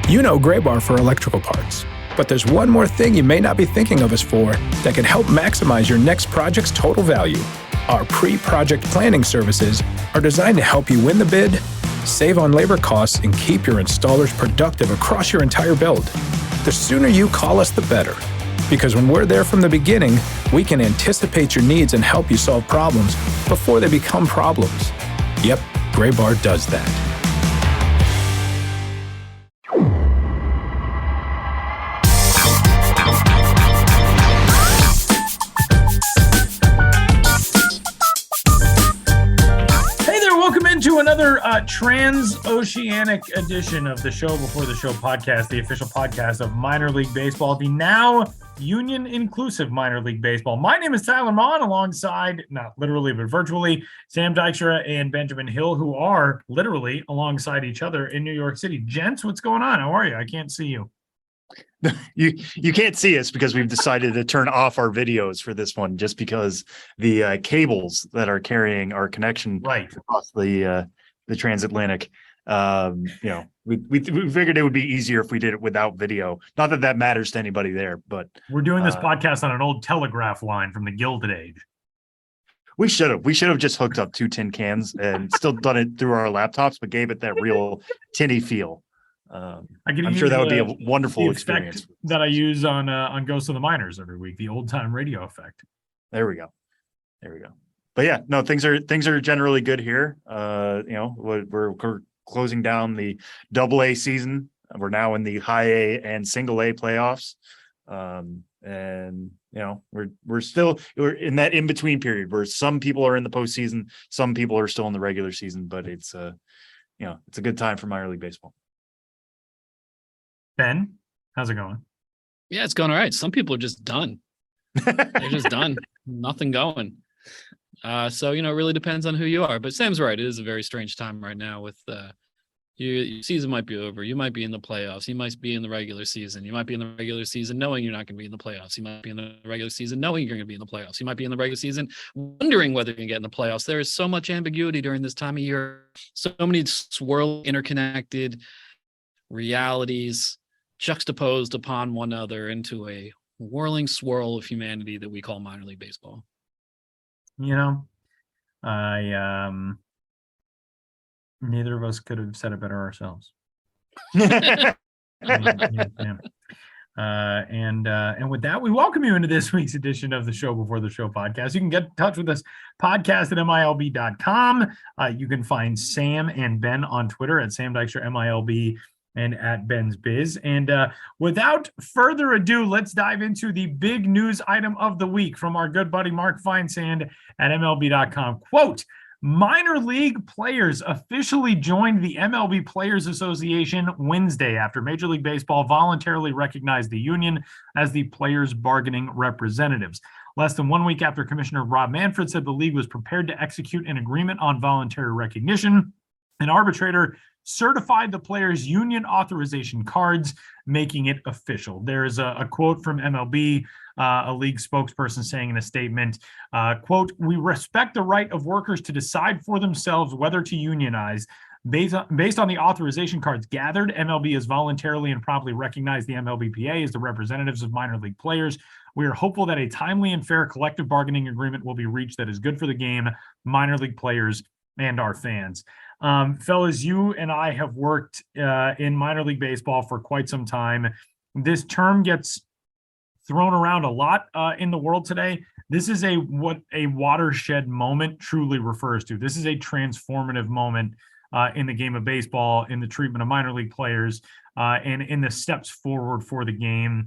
You know Graybar for electrical parts, but there's one more thing you may not be thinking of us for that can help maximize your next project's total value. Our pre-project planning services are designed to help you win the bid, save on labor costs, and keep your installers productive across your entire build. The sooner you call us, the better. Because when we're there from the beginning, we can anticipate your needs and help you solve problems before they become problems. Yep, Graybar does that. To another transoceanic edition of the Show Before the Show podcast, the official podcast of minor league baseball, the now union inclusive minor league baseball. My name is Tyler Mon, alongside, not literally but virtually, Sam Dykstra and Benjamin Hill, who are literally alongside each other in New York City. Gents, what's going on? How are you? I can't see you. You can't see us because we've decided to turn off our videos for this one, just because the cables that are carrying our connection across the transatlantic. We figured it would be easier if we did it without video. Not that that matters to anybody there, but we're doing this podcast on an old telegraph line from the Gilded Age. We should have just hooked up two tin cans and still done it through our laptops, but gave it that real tinny feel. I'm sure that would be a wonderful experience that I use on Ghosts of the Miners every week, the old time radio effect. There we go. But yeah, no, things are generally good here. We're closing down the AA season. We're now in the high A and single A playoffs. And we're in that in between period where some people are in the postseason, some people are still in the regular season, but it's a good time for minor league baseball. Ben, how's it going? Yeah, it's going all right. Some people are just done. They're just done. Nothing going. So, it really depends on who you are. But Sam's right. It is a very strange time right now with your season might be over. You might be in the playoffs. You might be in the regular season. You might be in the regular season knowing you're not going to be in the playoffs. You might be in the regular season knowing you're going to be in the playoffs. You might be in the regular season wondering whether you can get in the playoffs. There is so much ambiguity during this time of year. So many swirl interconnected realities juxtaposed upon one another into a whirling swirl of humanity that we call minor league baseball. Neither of us could have said it better ourselves. And with that, we welcome you into this week's edition of the Show Before the Show podcast. You can get in touch with us, podcast at MILB.com. You can find Sam and Ben on Twitter at Sam Dykstra MILB and at Ben's Biz. And without further ado, let's dive into the big news item of the week from our good buddy Mark Feinsand at MLB.com. Quote, minor league players officially joined the MLB Players Association Wednesday after Major League Baseball voluntarily recognized the union as the players' bargaining representatives. Less than 1 week after Commissioner Rob Manfred said the league was prepared to execute an agreement on voluntary recognition, an arbitrator certified the players' union authorization cards, making it official. There is a quote from MLB, a league spokesperson saying in a statement, quote, "We respect the right of workers to decide for themselves whether to unionize. Based on the authorization cards gathered, MLB has voluntarily and promptly recognized the MLBPA as the representatives of minor league players. We are hopeful that a timely and fair collective bargaining agreement will be reached that is good for the game, minor league players, and our fans." Fellas, you and I have worked in minor league baseball for quite some time. This term gets thrown around a lot in the world today. This is what a watershed moment truly refers to. This is a transformative moment in the game of baseball, in the treatment of minor league players, and in the steps forward for the game.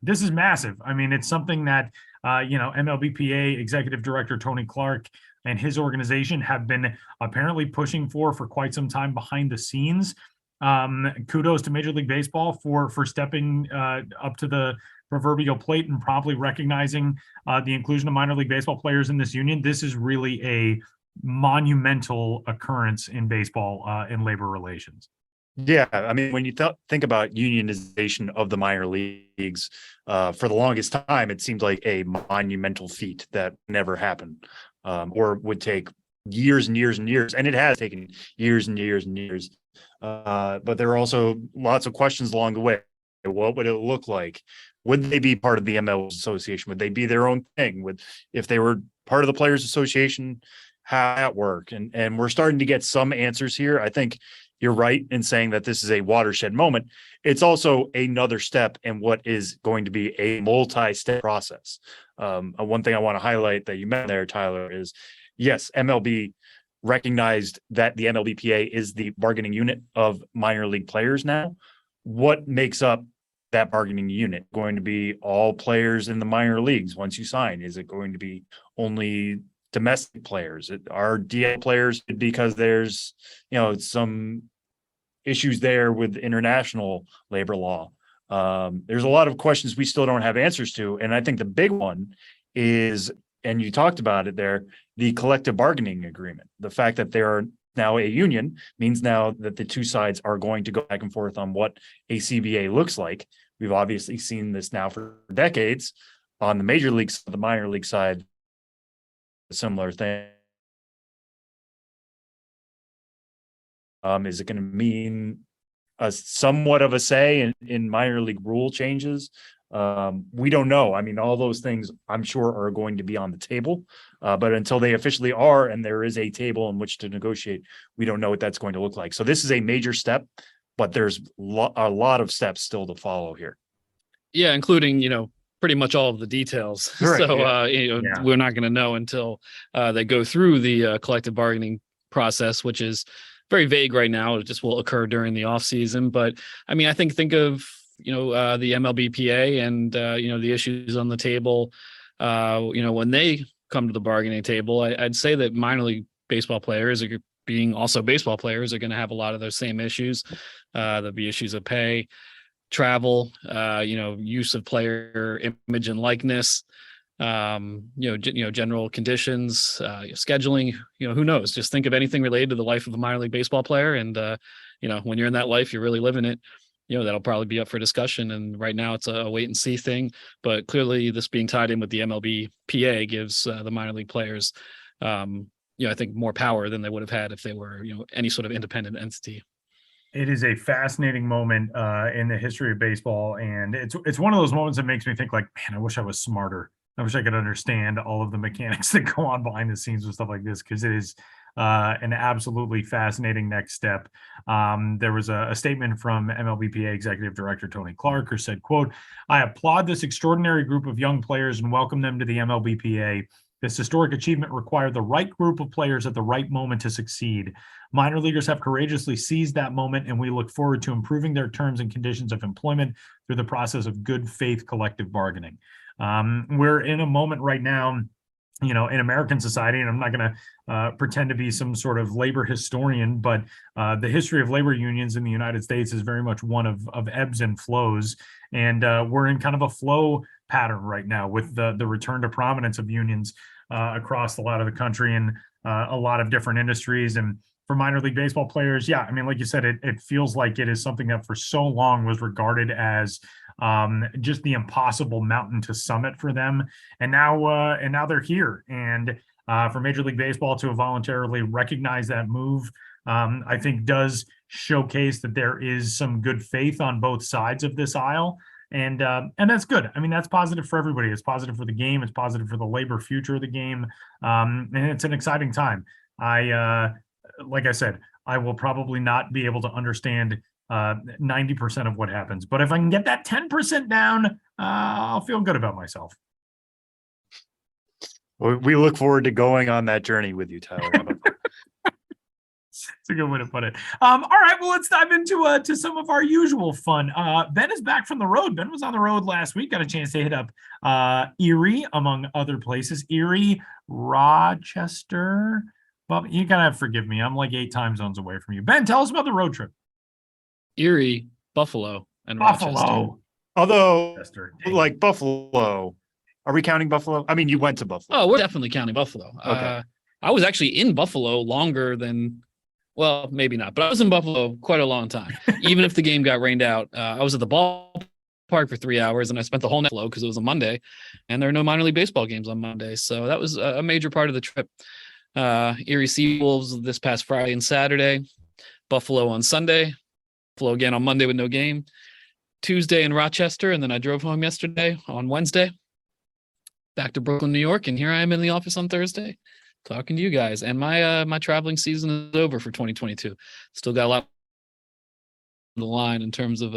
This is massive. I mean, it's something that MLBPA Executive Director Tony Clark and his organization have been apparently pushing for quite some time behind the scenes. Kudos to Major League Baseball for stepping up to the proverbial plate and promptly recognizing the inclusion of minor league baseball players in this union. This is really a monumental occurrence in baseball in labor relations. Yeah, I mean, when you think about unionization of the minor leagues, for the longest time, it seemed like a monumental feat that never happened, or would take years and years and years. And it has taken years and years and years But there are also lots of questions along the way. What would it look like? Would they be part of the ML association? Would they be their own thing? If they were part of the Players Association, how that work? And we're starting to get some answers here. I think you're right in saying that this is a watershed moment. It's also another step in what is going to be a multi-step process. One thing I want to highlight that you mentioned there, Tyler, is yes, MLB recognized that the MLBPA is the bargaining unit of minor league players now. What makes up that bargaining unit? Going to be all players in the minor leagues once you sign? Is it going to be only domestic players? Are DL players, because there's some issues there with international labor law? There's a lot of questions we still don't have answers to, and I think the big one is, and you talked about it there, the collective bargaining agreement. The fact that there are now a union means now that the two sides are going to go back and forth on what a CBA looks like. We've obviously seen this now for decades on the major leagues, the minor league side, a similar thing. Is it going to mean a somewhat of a say in minor league rule changes? We don't know. I mean, all those things I'm sure are going to be on the table, but until they officially are, and there is a table in which to negotiate, we don't know what that's going to look like. So this is a major step, but there's a lot of steps still to follow here. Yeah, including, pretty much all of the details. Right, So, yeah. We're not going to know until they go through the collective bargaining process, which is very vague right now. It just will occur during the off season. But I mean, I think of, the MLBPA and, the issues on the table, when they come to the bargaining table, I'd say that minor league baseball players, being also baseball players, are going to have a lot of those same issues. There'll be issues of pay, travel, use of player image and likeness, general conditions, scheduling, who knows? Just think of anything related to the life of a minor league baseball player. And, when you're in that life, you're really living it. That'll probably be up for discussion. And right now it's a wait and see thing, but clearly this being tied in with the MLBPA gives the minor league players, I think more power than they would have had if they were, any sort of independent entity. It is a fascinating moment in the history of baseball, and it's one of those moments that makes me think, like, man, I wish I was smarter. I wish I could understand all of the mechanics that go on behind the scenes with stuff like this, because it is an absolutely fascinating next step. There was a statement from MLBPA Executive Director Tony Clark, who said, quote, "I applaud this extraordinary group of young players and welcome them to the MLBPA. This historic achievement required the right group of players at the right moment to succeed. Minor leaguers have courageously seized that moment, and we look forward to improving their terms and conditions of employment through the process of good faith collective bargaining." We're in a moment right now, in American society, and I'm not going to pretend to be some sort of labor historian, but the history of labor unions in the United States is very much one of ebbs and flows. And we're in kind of a flow pattern right now with the return to prominence of unions across a lot of the country and a lot of different industries. And for minor league baseball players, yeah, I mean, like you said, it feels like it is something that for so long was regarded as just the impossible mountain to summit for them. And now they're here. And for Major League Baseball to voluntarily recognize that move, I think does showcase that there is some good faith on both sides of this aisle. And that's good. I mean, that's positive for everybody. It's positive for the game. It's positive for the labor future of the game. And it's an exciting time. Like I said, I will probably not be able to understand 90% of what happens, but if I can get that 10% down, I'll feel good about myself. Well, we look forward to going on that journey with you, Tyler. It's a good way to put it. All right, well, let's dive into to some of our usual fun. Ben is back from the road. Ben was on the road last week, got a chance to hit up Erie, among other places. Erie, Rochester. Well, you gotta forgive me. I'm like 8 time zones away from you. Ben, tell us about the road trip. Erie, Buffalo, and Buffalo. Rochester. Although, Rochester. like Buffalo, are we counting Buffalo? I mean, you went to Buffalo. Oh, we're definitely counting Buffalo. Okay. I was actually in Buffalo longer than, well, maybe not, but I was in Buffalo quite a long time. Even if the game got rained out, I was at the ballpark for 3 hours, and I spent the whole night in Buffalo because it was a Monday, and there are no minor league baseball games on Monday. So that was a major part of the trip. Erie Seawolves this past Friday and Saturday. Buffalo on Sunday, Buffalo again on Monday with no game, Tuesday in Rochester, and then I drove home yesterday on Wednesday, back to Brooklyn, New York, and here I am in the office on Thursday talking to you guys. And my traveling season is over for 2022. Still got a lot on the line in terms of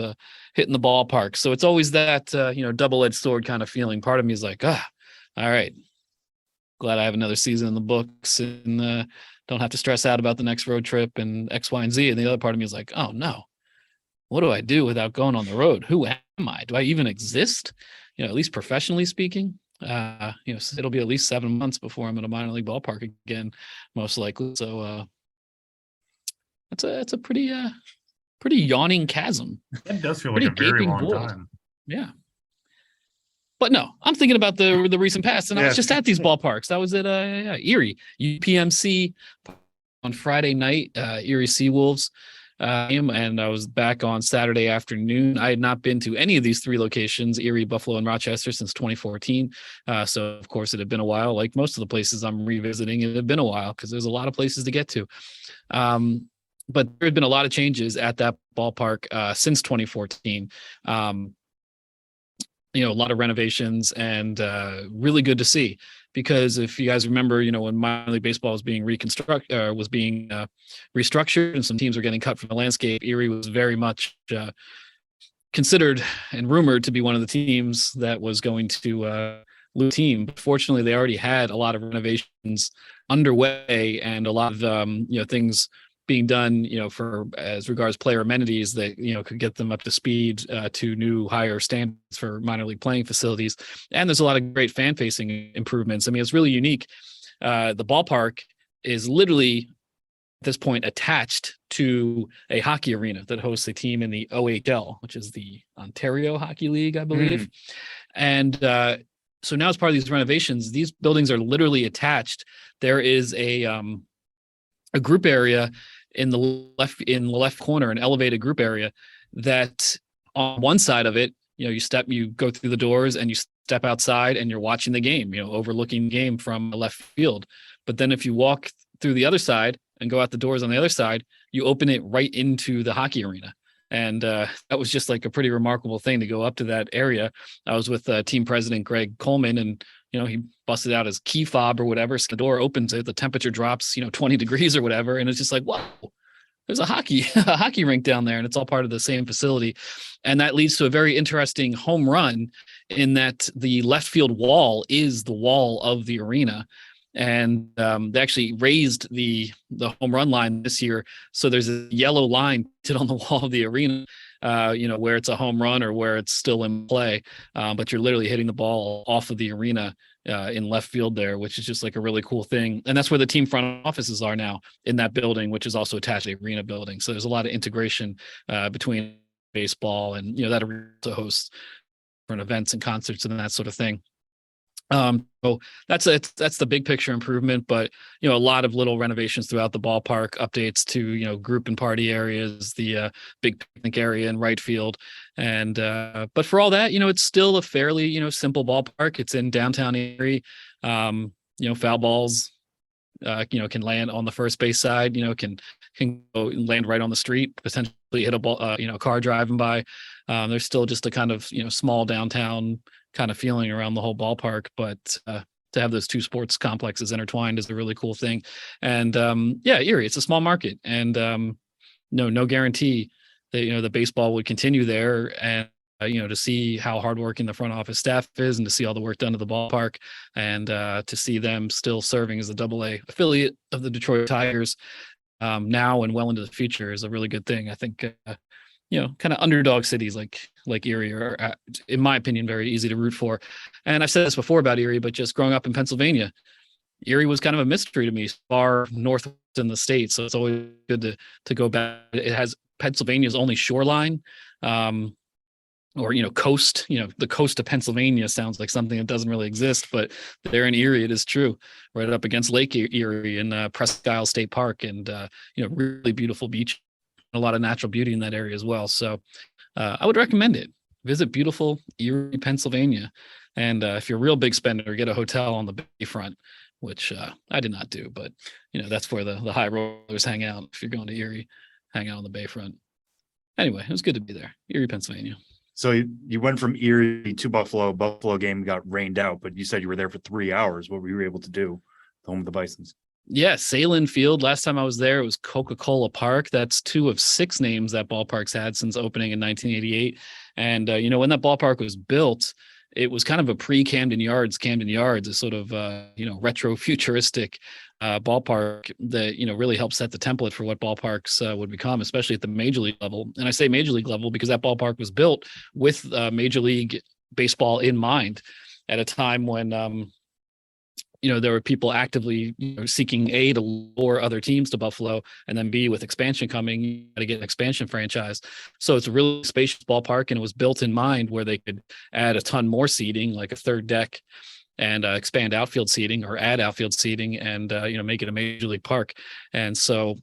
hitting the ballpark. So it's always that double-edged sword kind of feeling. Part of me is like, all right, glad I have another season in the books and don't have to stress out about the next road trip and X, Y, and Z. And the other part of me is like, oh no, what do I do without going on the road? Who am I? Do I even exist? At least professionally speaking. It'll be at least 7 months before I'm at a minor league ballpark again, most likely. So it's a pretty yawning chasm. That does feel like a very long time. Yeah. But no, I'm thinking about the recent past, and I was just at these ballparks. I was at Erie, UPMC on Friday night, Erie Seawolves game, and I was back on Saturday afternoon. I had not been to any of these three locations, Erie, Buffalo, and Rochester, since 2014. So, of course, it had been a while. Like most of the places I'm revisiting, it had been a while because there's a lot of places to get to. But there had been a lot of changes at that ballpark since 2014. A lot of renovations, and really good to see, because if you guys remember, when minor league baseball was being restructured and some teams were getting cut from the landscape, Erie was very much considered and rumored to be one of the teams that was going to lose team. But fortunately, they already had a lot of renovations underway and a lot of things being done, for as regards player amenities that, could get them up to speed to new higher standards for minor league playing facilities. And there's a lot of great fan facing improvements. I mean, it's really unique. The ballpark is literally at this point attached to a hockey arena that hosts a team in the OHL, which is the Ontario Hockey League, I believe. And so now, as part of these renovations, these buildings are literally attached. There is a group area in the left corner, an elevated group area that on one side of it, you go through the doors and you step outside and you're watching the game, overlooking the game from the left field. But then if you walk through the other side and go out the doors on the other side, you open it right into the hockey arena. And that was just like a pretty remarkable thing to go up to that area. I was with team president Greg Coleman, and he busted out his key fob or whatever. So the door opens, the temperature drops 20 degrees or whatever, and it's just like, whoa, there's a hockey rink down there, and it's all part of the same facility. And that leads to a very interesting home run in that the left field wall is the wall of the arena. And they actually raised the home run line this year. So there's a yellow line on the wall of the arena, where it's a home run or where it's still in play. But you're literally hitting the ball off of the arena in left field there, which is just like a really cool thing. And that's where the team front offices are now, in that building, which is also attached to the arena building. So there's a lot of integration between baseball and, that arena to host different events and concerts and that sort of thing. So that's the big picture improvement, but a lot of little renovations throughout the ballpark, updates to group and party areas, the big picnic area in right field, and but for all that, it's still a fairly simple ballpark. It's in downtown Erie. Foul balls can land on the first base side, can go land right on the street, potentially hit a ball, a car driving by. There's still just a kind of small downtown kind of feeling around the whole ballpark, but to have those two sports complexes intertwined is a really cool thing. And Erie, it's a small market, and no guarantee that the baseball would continue there, and to see how hardworking the front office staff is, and to see all the work done at the ballpark, and to see them still serving as a AA affiliate of the Detroit Tigers now and well into the future is a really good thing. I think kind of underdog cities like Erie are, in my opinion, very easy to root for. And I've said this before about Erie, but just growing up in Pennsylvania, Erie was kind of a mystery to me, far north in the state. So it's always good to go back. It has Pennsylvania's only shoreline, or coast. The coast of Pennsylvania sounds like something that doesn't really exist, but there in Erie, it is true, right up against Lake Erie in Presque Isle State Park, and really beautiful beach. A lot of natural beauty in that area as well. So I would recommend it. Visit beautiful Erie, Pennsylvania. And if you're a real big spender, get a hotel on the bayfront, which I did not do, but that's where the high rollers hang out if you're going to Erie. hang out on the Bayfront. Anyway, it was good to be there. Erie, Pennsylvania. So you went from Erie to Buffalo. Buffalo game got rained out, but you said you were there for 3 hours. What were you able to do? The home of the Bisons. Yeah, Salin Field. Last time I was there, it was Coca-Cola Park. That's 2 of 6 names that ballpark's had since opening in 1988. And, when that ballpark was built, it was kind of a pre-Camden Yards. Camden Yards is sort of, retro futuristic ballpark that, really helped set the template for what ballparks would become, especially at the major league level. And I say major league level because that ballpark was built with Major League Baseball in mind at a time when, there were people actively seeking A, to lure other teams to Buffalo, and then B, with expansion coming, you got to get an expansion franchise. So it's a really spacious ballpark, and it was built in mind where they could add a ton more seating, like a third deck, and expand outfield seating or add outfield seating and, make it a major league park. And so,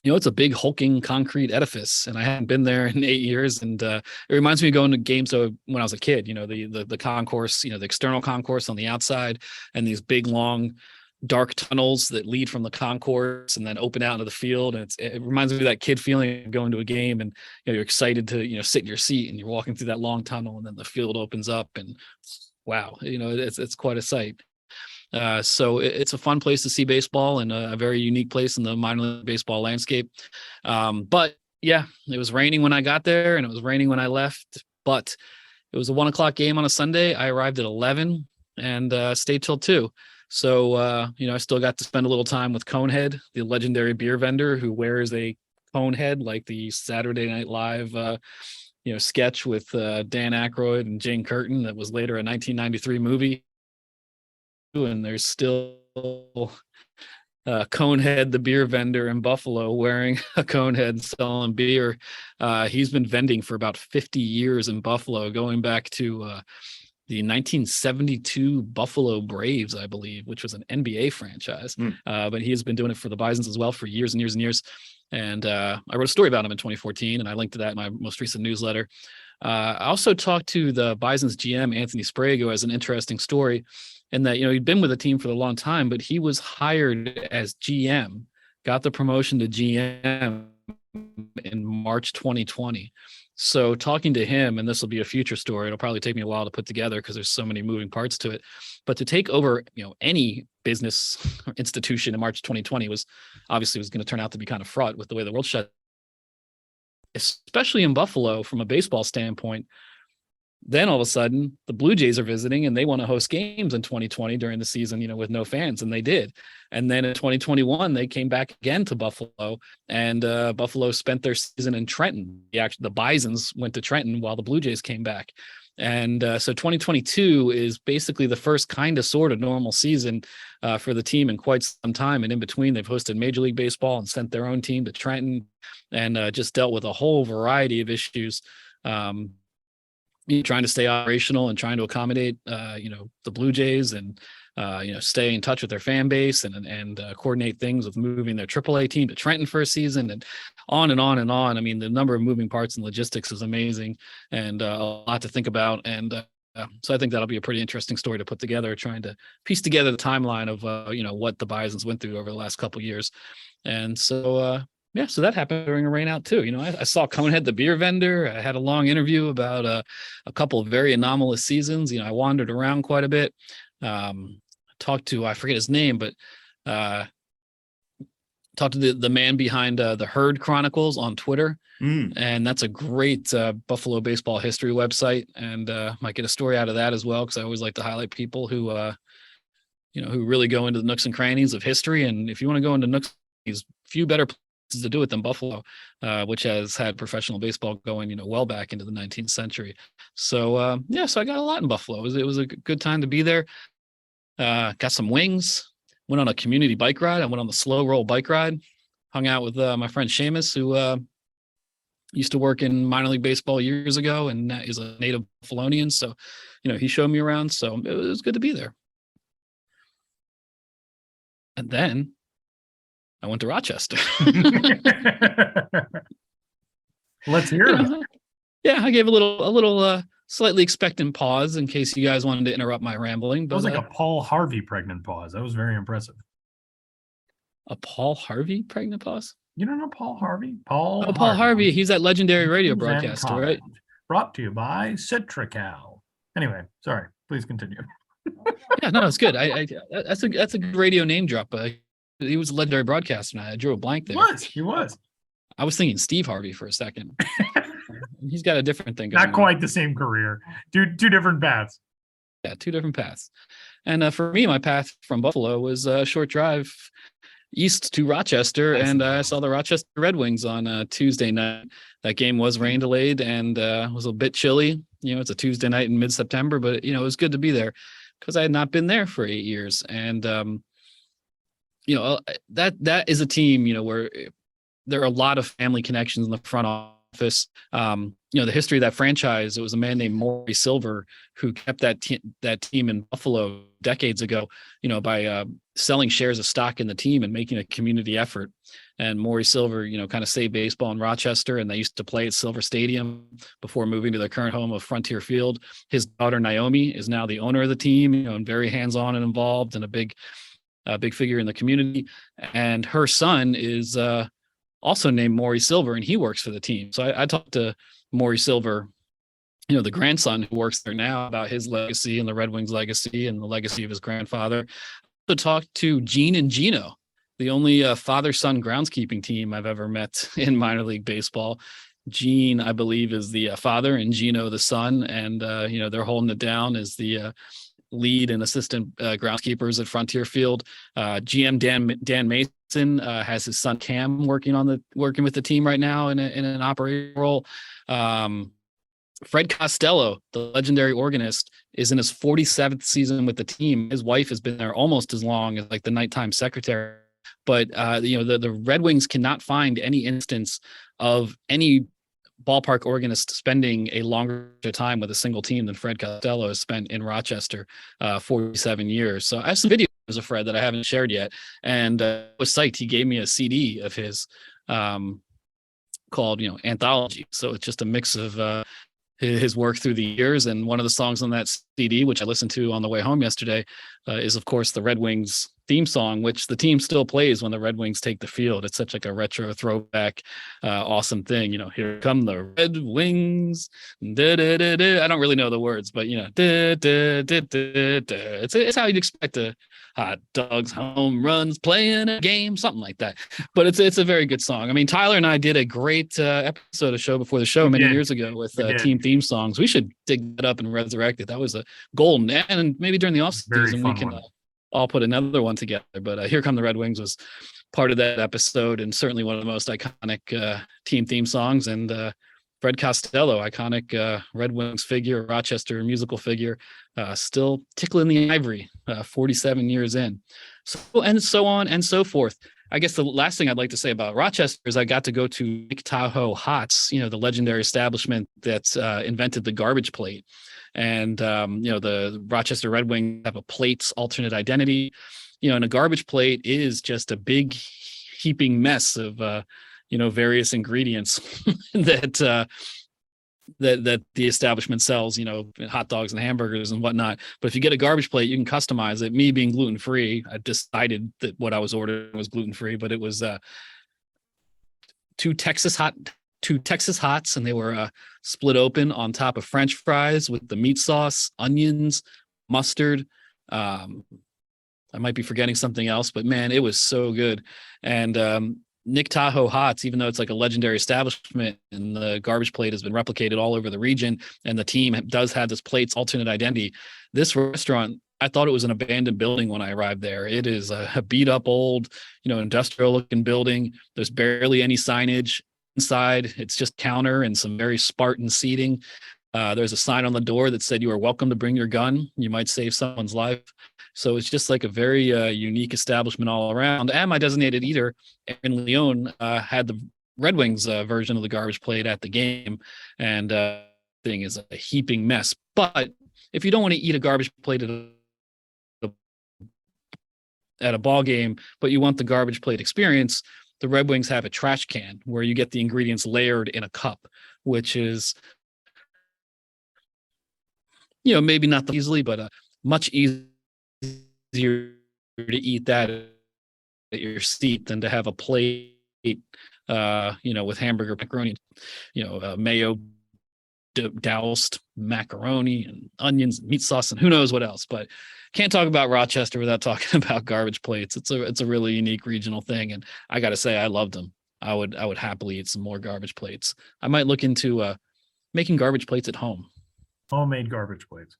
it's a big hulking concrete edifice, and I hadn't been there in 8 years. And it reminds me of going to games when I was a kid, the concourse, the external concourse on the outside, and these big, long, dark tunnels that lead from the concourse and then open out into the field. And it reminds me of that kid feeling of going to a game and, you're excited to, sit in your seat and you're walking through that long tunnel, and then the field opens up and wow, it's quite a sight. So it's a fun place to see baseball and a very unique place in the minor league baseball landscape. But yeah, it was raining when I got there and it was raining when I left, but it was a 1:00 game on a Sunday. I arrived at 11 and stayed till 2. So, I still got to spend a little time with Conehead, the legendary beer vendor who wears a cone head like the Saturday Night Live, sketch with Dan Aykroyd and Jane Curtin that was later a 1993 movie. And there's still Conehead, the beer vendor in Buffalo, wearing a cone head selling beer. He's been vending for about 50 years in Buffalo, going back to the 1972 Buffalo Braves, I believe, which was an NBA franchise. But he has been doing it for the Bisons as well for years and years and years. And I wrote a story about him in 2014, and I linked to that in my most recent newsletter. I also talked to the Bisons GM, Anthony Sprague, who has an interesting story in that, he'd been with the team for a long time, but he was hired as GM, got the promotion to GM in March 2020. So talking to him, and this will be a future story, it'll probably take me a while to put together because there's so many moving parts to it, but to take over, any business or institution in March 2020 was going to turn out to be kind of fraught with the way the world shut, especially in Buffalo from a baseball standpoint. Then all of a sudden the Blue Jays are visiting and they want to host games in 2020 during the season, with no fans. And they did. And then in 2021, they came back again to Buffalo, and Buffalo spent their season in Trenton. The Bisons went to Trenton while the Blue Jays came back. And so 2022 is basically the first kind of sort of normal season for the team in quite some time. And in between, they've hosted Major League Baseball and sent their own team to Trenton and just dealt with a whole variety of issues. Trying to stay operational and trying to accommodate, the Blue Jays and, stay in touch with their fan base and coordinate things with moving their AAA team to Trenton for a season and on and on and on. I mean, the number of moving parts and logistics is amazing and a lot to think about. And so I think that'll be a pretty interesting story to put together, trying to piece together the timeline of, what the Bisons went through over the last couple of years. And so, so that happened during a rain out too. I saw Conehead, the beer vendor. I had a long interview about a couple of very anomalous seasons. I wandered around quite a bit. Talked to, I forget his name, but talked to the man behind the Herd Chronicles on Twitter. And that's a great Buffalo baseball history website. And might get a story out of that as well, because I always like to highlight people who, who really go into the nooks and crannies of history. And if you want to go into nooks, these few better to do it than Buffalo, which has had professional baseball going, well back into the 19th century. So, so I got a lot in Buffalo. It was a good time to be there. Got some wings, went on a community bike ride. I went on the slow roll bike ride, hung out with my friend Seamus, who used to work in minor league baseball years ago and is a native Buffalonian. So, he showed me around. So it was good to be there. And then I went to Rochester. Let's hear it. Yeah, I gave a little slightly expectant pause in case you guys wanted to interrupt my rambling. But that was like a Paul Harvey pregnant pause. That was very impressive. A Paul Harvey pregnant pause? You don't know Paul Harvey? Paul Oh, Paul Harvey. He's that legendary radio News and broadcaster, right? comment. Brought to you by Citrical. Anyway, sorry. Please continue. Yeah, no, it's good. That's a good radio name drop. He was a legendary broadcaster, and I drew a blank there. He was. I was thinking Steve Harvey for a second. He's got a different thing going Not quite the same career. Two different paths. Yeah, two different paths. And for me, my path from Buffalo was a short drive east to Rochester, and I saw the Rochester Red Wings on Tuesday night. That game was rain delayed and was a bit chilly. You know, it's a Tuesday night in mid-September, but it was good to be there because I had not been there for 8 years. And that is a team, where there are a lot of family connections in the front office. The history of that franchise, it was a man named Maury Silver who kept that team in Buffalo decades ago, by selling shares of stock in the team and making a community effort. And Maury Silver, kind of saved baseball in Rochester, and they used to play at Silver Stadium before moving to their current home of Frontier Field. His daughter Naomi is now the owner of the team, and very hands-on and involved, and a big figure in the community. And her son is also named Maury Silver, and he works for the team. So I talked to Maury Silver, the grandson who works there now, about his legacy and the Red Wings legacy and the legacy of his grandfather. To talk to Gene and Gino, the only father-son groundskeeping team I've ever met in minor league baseball. Gene, I believe, is the father, and Gino the son, and they're holding it down as the lead and assistant groundskeepers at Frontier Field. GM Dan Mason has his son Cam working with the team right now in an operating role. Fred Costello, the legendary organist, is in his 47th season with the team. His wife has been there almost as long as like the nighttime secretary. But the Red Wings cannot find any instance of any ballpark organist spending a longer time with a single team than Fred Costello has spent in Rochester, 47 years. So I have some videos of Fred that I haven't shared yet, and I was psyched. He gave me a CD of his called Anthology. So it's just a mix of his work through the years, and one of the songs on that CD, which I listened to on the way home yesterday, is of course the Red Wings theme song, which the team still plays when the Red Wings take the field. It's such like a retro throwback, awesome thing. Here come the Red Wings. Da, da, da, da. I don't really know the words, but da, da, da, da, da. It's how you'd expect a hot dogs, home runs, playing a game, something like that. But it's a very good song. I mean, Tyler and I did a great episode of Show Before the Show many years ago with team theme songs. We should dig that up and resurrect it. That was a golden, and maybe during the off season we can all put another one together. But Here Come the Red Wings was part of that episode, and certainly one of the most iconic team theme songs. And Fred Costello, iconic Red Wings figure, Rochester musical figure, still tickling the ivory 47 years in. So on and so forth. I guess the last thing I'd like to say about Rochester is I got to go to Nick Tahoe Hots, the legendary establishment that's invented the garbage plate. And, the Rochester Red Wings have a plates alternate identity, and a garbage plate is just a big heaping mess of, various ingredients that the establishment sells, hot dogs and hamburgers and whatnot. But if you get a garbage plate, you can customize it. Me being gluten-free, I decided that what I was ordering was gluten-free, but it was two Texas Hots, and they were split open on top of French fries with the meat sauce, onions, mustard. I might be forgetting something else, but man, it was so good. And Nick Tahoe Hots, even though it's like a legendary establishment and the garbage plate has been replicated all over the region, and the team does have this plate's alternate identity, this restaurant, I thought it was an abandoned building when I arrived there. It is a beat up old, industrial looking building. There's barely any signage inside. It's just counter and some very Spartan seating. There's a sign on the door that said you are welcome to bring your gun. You might save someone's life. So it's just like a very unique establishment all around. And my designated eater, Aaron Leone, had the Red Wings version of the garbage plate at the game. And thing is a heaping mess. But if you don't want to eat a garbage plate at a ball game, but you want the garbage plate experience, the Red Wings have a trash can where you get the ingredients layered in a cup, which is, maybe not easily, but much easier to eat that at your seat than to have a plate with hamburger macaroni, mayo doused macaroni and onions and meat sauce and who knows what else. But can't talk about Rochester without talking about garbage plates. It's a really unique regional thing, and I got to say I loved them. I would happily eat some more garbage plates. I might look into making garbage plates at home. Homemade garbage plates.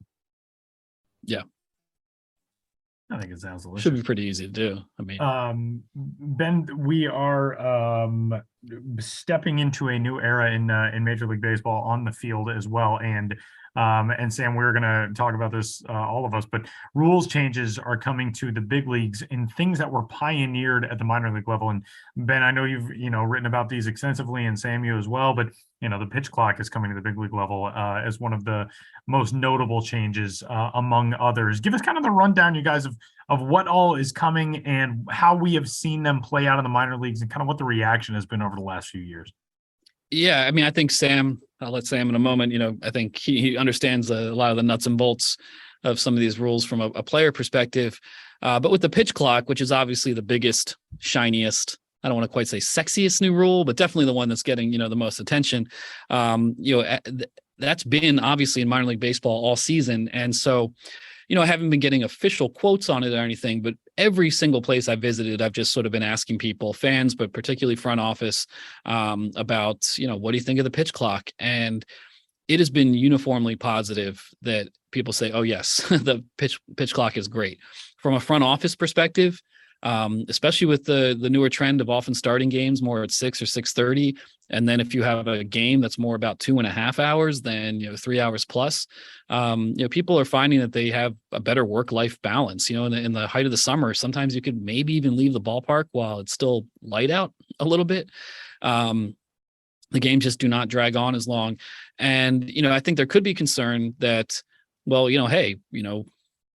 Yeah. I think it sounds delicious. Should be pretty easy to do. I mean, Ben, we are stepping into a new era in Major League Baseball on the field as well. And Sam, we're going to talk about this, all of us, but rules changes are coming to the big leagues in things that were pioneered at the minor league level. And Ben, I know you've, written about these extensively, and Sam, you as well, but the pitch clock is coming to the big league level as one of the most notable changes among others. Give us kind of the rundown, you guys, of what all is coming and how we have seen them play out in the minor leagues and kind of what the reaction has been over the last few years. Yeah, I mean, I think I'll let Sam in a moment. I think he understands a lot of the nuts and bolts of some of these rules from a player perspective. But with the pitch clock, which is obviously the biggest, shiniest, I don't want to quite say sexiest new rule, but definitely the one that's getting, the most attention. That's been obviously in minor league baseball all season. And so, I haven't been getting official quotes on it or anything, but every single place I visited, I've just sort of been asking people, fans, but particularly front office, about, what do you think of the pitch clock? And it has been uniformly positive that people say, oh yes, the pitch clock is great. From a front office perspective, especially with the newer trend of often starting games more at 6 or 6:30. And then if you have a game that's more about 2.5 hours than, 3 hours plus, people are finding that they have a better work-life balance. In the height of the summer, sometimes you could maybe even leave the ballpark while it's still light out a little bit. The games just do not drag on as long. And, I think there could be concern that, well, hey,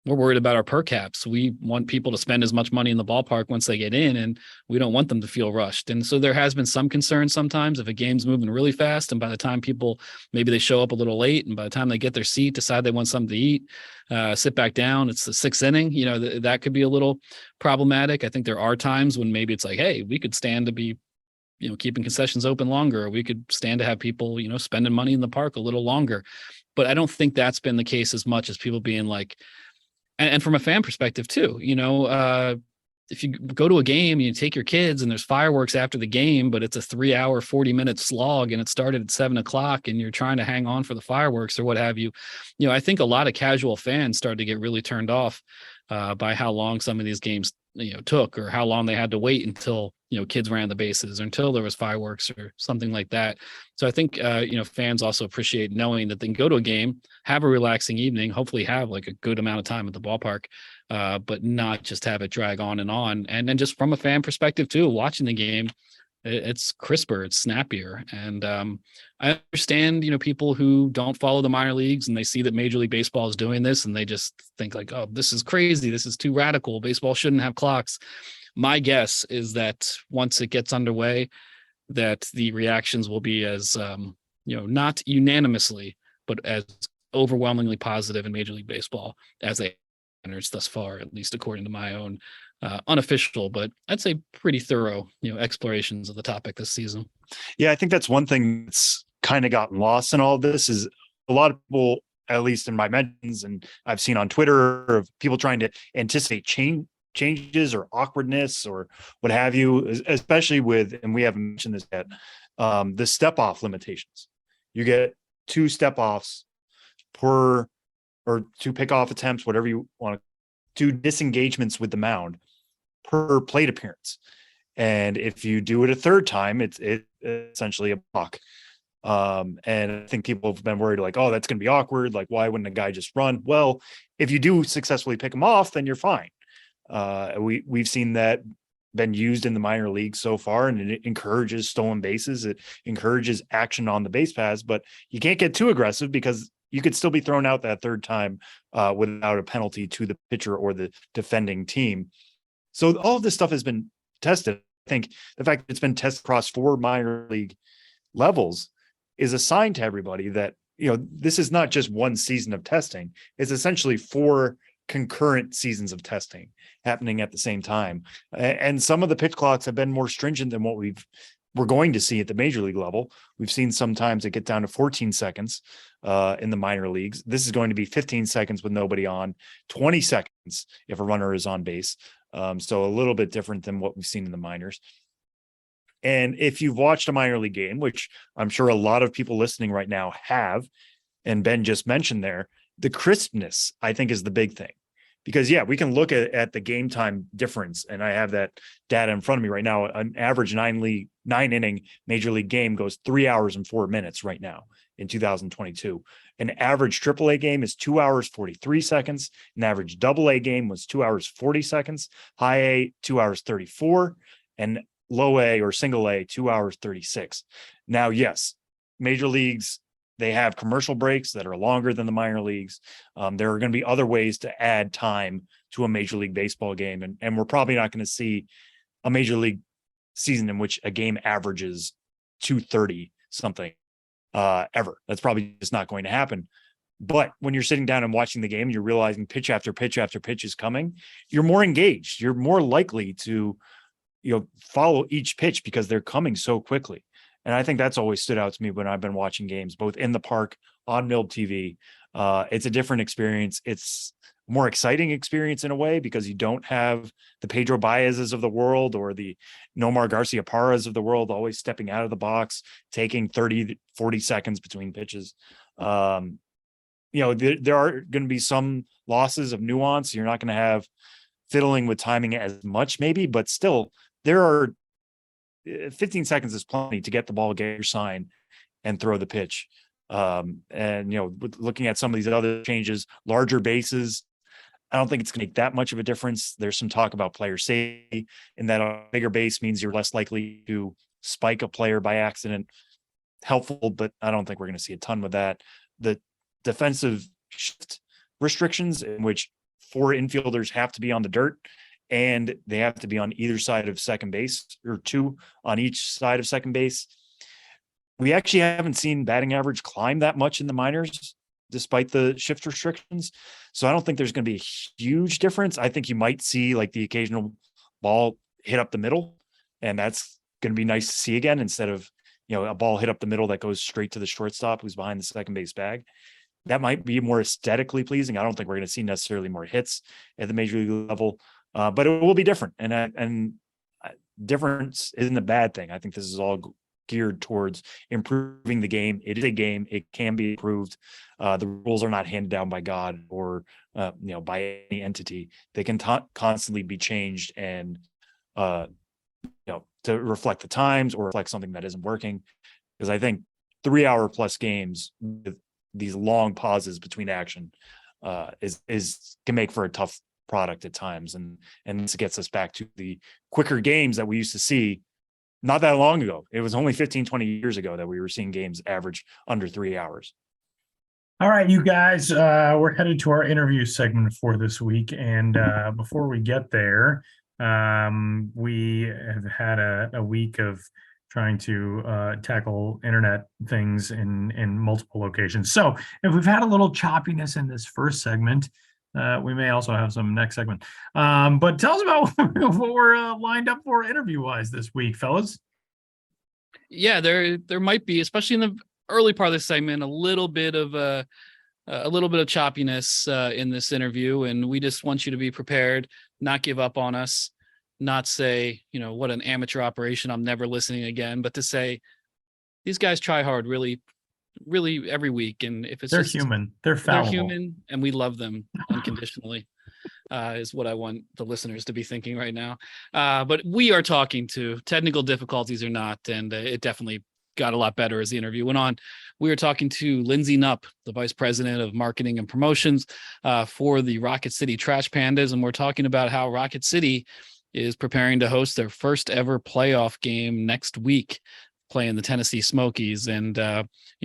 we're worried about our per caps. We want people to spend as much money in the ballpark once they get in, and we don't want them to feel rushed. And so there has been some concern sometimes if a game's moving really fast, and by the time people, maybe they show up a little late, and by the time they get their seat, decide they want something to eat, sit back down, it's the 6th inning, that could be a little problematic. I think there are times when maybe it's like, hey, we could stand to be, keeping concessions open longer, or we could stand to have people, spending money in the park a little longer. But I don't think that's been the case as much as people being like, and from a fan perspective too, if you go to a game and you take your kids and there's fireworks after the game, but it's a 3-hour, 40-minute slog and it started at 7:00 and you're trying to hang on for the fireworks or what have you, I think a lot of casual fans started to get really turned off by how long some of these games, took, or how long they had to wait until, kids ran the bases or until there was fireworks or something like that. So I think, fans also appreciate knowing that they can go to a game, have a relaxing evening, hopefully have like a good amount of time at the ballpark, but not just have it drag on. And then just from a fan perspective too, watching the game, it's crisper, it's snappier. And I understand, people who don't follow the minor leagues and they see that Major League Baseball is doing this and they just think like, oh, this is crazy. This is too radical. Baseball shouldn't have clocks. My guess is that once it gets underway, that the reactions will be as, not unanimously, but as overwhelmingly positive in Major League Baseball as they enters thus far, at least according to my own unofficial, but I'd say pretty thorough, explorations of the topic this season. Yeah, I think that's one thing that's kind of gotten lost in all of this is a lot of people, at least in my mentions, and I've seen on Twitter of people trying to anticipate changes or awkwardness or what have you, especially with, and we haven't mentioned this yet, the step off limitations. You get 2 step offs per, or 2 pickoff attempts, whatever you want to, 2 disengagements with the mound per plate appearance. And if you do it a 3rd time, it's essentially a balk. And I think people have been worried like, oh, that's going to be awkward. Like, why wouldn't a guy just run? Well, if you do successfully pick him off, then you're fine. We've seen that been used in the minor leagues so far, and it encourages stolen bases. It encourages action on the base paths, but you can't get too aggressive because you could still be thrown out that 3rd time without a penalty to the pitcher or the defending team. So all of this stuff has been tested. I think the fact that it's been tested across 4 minor league levels is a sign to everybody that, this is not just one season of testing. It's essentially 4 concurrent seasons of testing happening at the same time. And some of the pitch clocks have been more stringent than what we're going to see at the major league level. We've seen sometimes it get down to 14 seconds in the minor leagues. This is going to be 15 seconds with nobody on, 20 seconds if a runner is on base. So a little bit different than what we've seen in the minors. And if you've watched a minor league game, which I'm sure a lot of people listening right now have, and Ben just mentioned there, the crispness, I think, is the big thing. Because, yeah, we can look at the game time difference, and I have that data in front of me right now. An average 9-inning major league game goes 3 hours and 4 minutes right now in 2022. An average AAA game is 2 hours, 43 seconds. An average AA game was 2 hours, 40 seconds. High A, 2 hours, 34. And low A or single A, 2 hours, 36. Now, yes, major leagues, they have commercial breaks that are longer than the minor leagues. There are going to be other ways to add time to a Major League Baseball game. And we're probably not going to see a major league season in which a game averages 230 something ever. That's probably just not going to happen. But when you're sitting down and watching the game, you're realizing pitch after pitch after pitch is coming. You're more engaged. You're more likely to, follow each pitch because they're coming so quickly. And I think that's always stood out to me when I've been watching games, both in the park, on MLB TV. It's a different experience. It's a more exciting experience in a way because you don't have the Pedro Baez's of the world or the Nomar Garcia Parras of the world always stepping out of the box, taking 30, 40 seconds between pitches. There are going to be some losses of nuance. You're not going to have fiddling with timing as much maybe, but still there are 15 seconds is plenty to get the ball, get your sign, and throw the pitch. Looking at some of these other changes, larger bases, I don't think it's going to make that much of a difference. There's some talk about player safety, and that a bigger base means you're less likely to spike a player by accident. Helpful, but I don't think we're going to see a ton with that. The defensive shift restrictions, in which 4 infielders have to be on the dirt, and they have to be on either side of second base, or 2 on each side of second base. We actually haven't seen batting average climb that much in the minors, despite the shift restrictions. So I don't think there's going to be a huge difference. I think you might see like the occasional ball hit up the middle, and that's going to be nice to see again, instead of, a ball hit up the middle that goes straight to the shortstop who's behind the second base bag. That might be more aesthetically pleasing. I don't think we're going to see necessarily more hits at the major league level. But it will be different, and difference isn't a bad thing. I think this is all geared towards improving the game. It is a game; it can be improved. The rules are not handed down by God or by any entity. They can constantly be changed and to reflect the times or reflect something that isn't working. Because I think 3 hour plus games with these long pauses between action can make for a tough product at times, and this gets us back to the quicker games that we used to see not that long ago. It was only 15-20 years ago that we were seeing games average under 3 hours. All right, you guys, we're headed to our interview segment for this week, and before we get there, we have had a week of trying to tackle internet things in multiple locations. So if we've had a little choppiness in this first segment, we may also have some next segment. But tell us about what we're lined up for interview-wise this week, fellas. Yeah, there might be, especially in the early part of the segment, a little bit of choppiness in this interview, and we just want you to be prepared, not give up on us, not say, what an amateur operation, I'm never listening again, but to say these guys try hard really every week, and if they're human, they're fallible. They're human, and we love them unconditionally. Is what I want the listeners to be thinking right now. But we are talking to, technical difficulties or not, and it definitely got a lot better as the interview went on. We were talking to Lindsey Knupp, the vice president of marketing and promotions for the Rocket City Trash Pandas, and we're talking about how Rocket City is preparing to host their first ever playoff game next week, playing the Tennessee Smokies. And,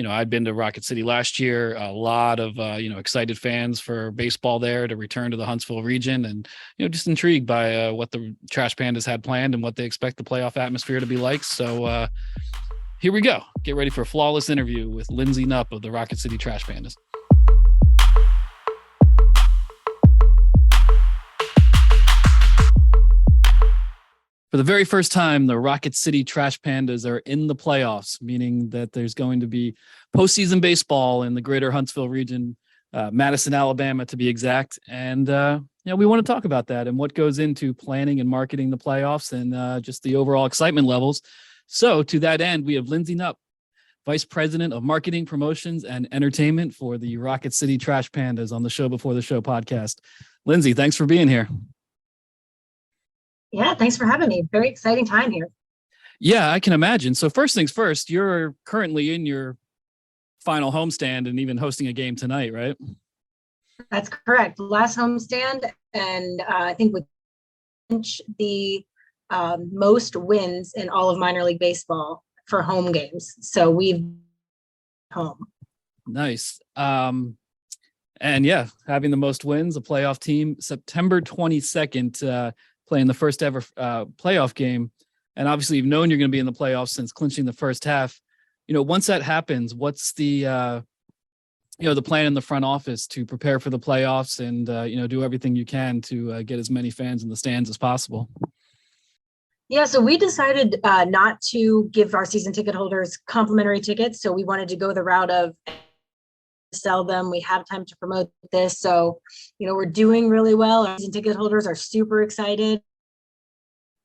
I'd been to Rocket City last year, a lot of, excited fans for baseball there to return to the Huntsville region, and, just intrigued by what the Trash Pandas had planned and what they expect the playoff atmosphere to be like. So here we go. Get ready for a flawless interview with Lindsey Knupp of the Rocket City Trash Pandas. For the very first time, the Rocket City Trash Pandas are in the playoffs, meaning that there's going to be postseason baseball in the greater Huntsville region, Madison, Alabama, to be exact. And, we want to talk about that and what goes into planning and marketing the playoffs and just the overall excitement levels. So to that end, we have Lindsey Knupp, Vice President of Marketing, Promotions, and Entertainment for the Rocket City Trash Pandas on the Show Before the Show podcast. Lindsey, thanks for being here. Yeah, thanks for having me. Very exciting time here. Yeah, I can imagine. So first things first, you're currently in your final homestand and even hosting a game tonight, right? That's correct. Last homestand, and I think with the most wins in all of minor league baseball for home games. So we've home. Nice. And yeah, having the most wins, a playoff team, September 22nd, playing the first ever playoff game. And obviously you've known you're going to be in the playoffs since clinching the first half. Once that happens, what's the, the plan in the front office to prepare for the playoffs and, do everything you can to get as many fans in the stands as possible? Yeah, so we decided not to give our season ticket holders complimentary tickets. So we wanted to go the route of sell them. We have time to promote this. So, we're doing really well. Our season ticket holders are super excited.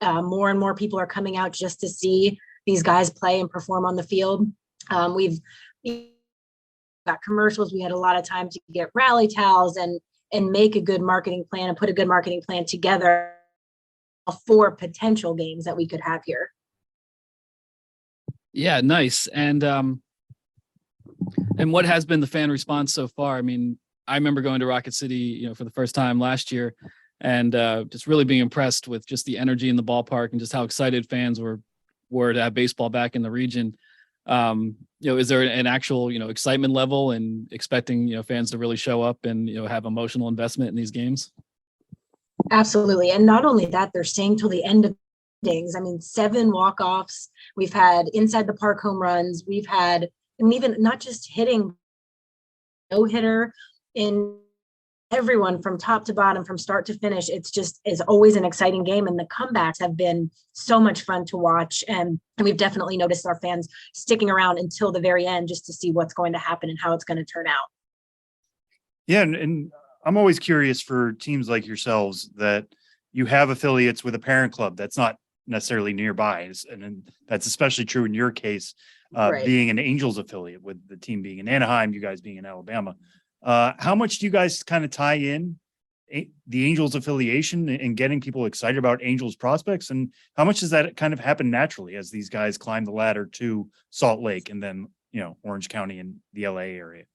More and more people are coming out just to see these guys play and perform on the field. We've got commercials. We had a lot of time to get rally towels and make a good marketing plan and put a good marketing plan together for potential games that we could have here. Yeah, nice. And what has been the fan response so far? I mean, I remember going to Rocket City, for the first time last year and just really being impressed with just the energy in the ballpark and just how excited fans were to have baseball back in the region. Is there an actual, excitement level and expecting, fans to really show up and, have emotional investment in these games? Absolutely. And not only that, they're staying till the end of innings. 7 walk-offs. We've had inside the park home runs. We've had, even not just hitting, no hitter in everyone from top to bottom, from start to finish. It's always an exciting game. And the comebacks have been so much fun to watch. And we've definitely noticed our fans sticking around until the very end just to see what's going to happen and how it's going to turn out. Yeah. And I'm always curious for teams like yourselves that you have affiliates with a parent club that's not necessarily nearby. And that's especially true in your case, Right. Being an Angels affiliate with the team being in Anaheim, you guys being in Alabama. How much do you guys kind of tie in the Angels affiliation and getting people excited about Angels prospects? And how much does that kind of happen naturally as these guys climb the ladder to Salt Lake and then, Orange County and the LA area?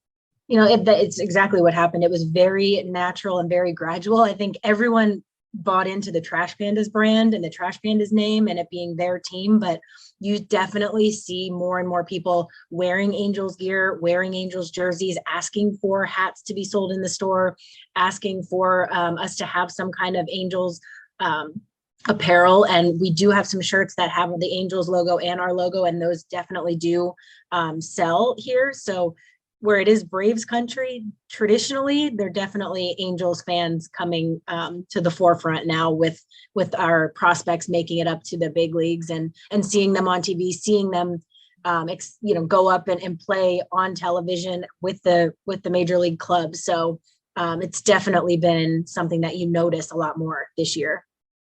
It's exactly what happened. It was very natural and very gradual. I think everyone bought into the Trash Pandas brand and the Trash Pandas name and it being their team, but you definitely see more and more people wearing Angels gear, wearing Angels jerseys, asking for hats to be sold in the store, asking for us to have some kind of Angels apparel. And we do have some shirts that have the Angels logo and our logo, and those definitely do sell here. So where it is Braves country, traditionally, they're definitely Angels fans coming to the forefront now with our prospects making it up to the big leagues and seeing them on TV, seeing them, go up and play on television with the major league clubs. So it's definitely been something that you notice a lot more this year.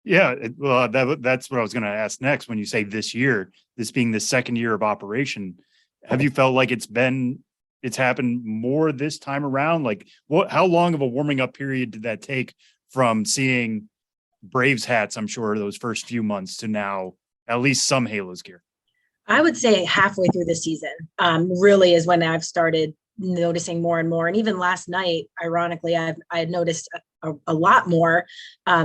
Yeah, well, that's what I was going to ask next. When you say this year, this being the second year of operation, have you felt like it's happened more this time around? Like how long of a warming up period did that take from seeing Braves hats, I'm sure, those first few months to now at least some Halos gear? I would say halfway through the season really is when I've started noticing more and more. And even last night, ironically, I had noticed a lot more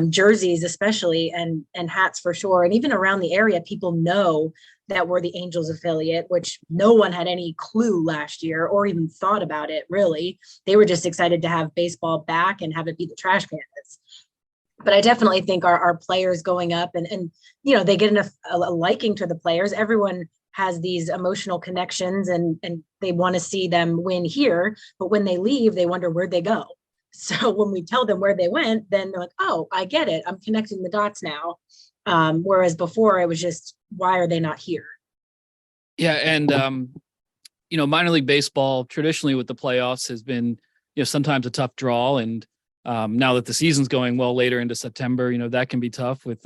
jerseys, especially, and hats for sure. And even around the area, people know that we're the Angels affiliate, which no one had any clue last year or even thought about it, really. They were just excited to have baseball back and have it be the Trash Pandas. But I definitely think our players going up and they get a liking to the players. Everyone has these emotional connections and they want to see them win here. But when they leave, they wonder where'd they go. So when we tell them where they went, then they're like, oh, I get it. I'm connecting the dots now. Whereas before it was just, why are they not here? Yeah. And, minor league baseball traditionally with the playoffs has been, sometimes a tough draw. And now that the season's going well later into September, that can be tough with,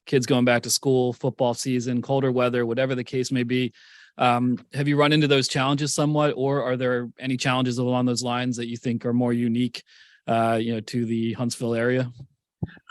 kids going back to school, football season, colder weather, whatever the case may be. Have you run into those challenges somewhat, or are there any challenges along those lines that you think are more unique, to the Huntsville area?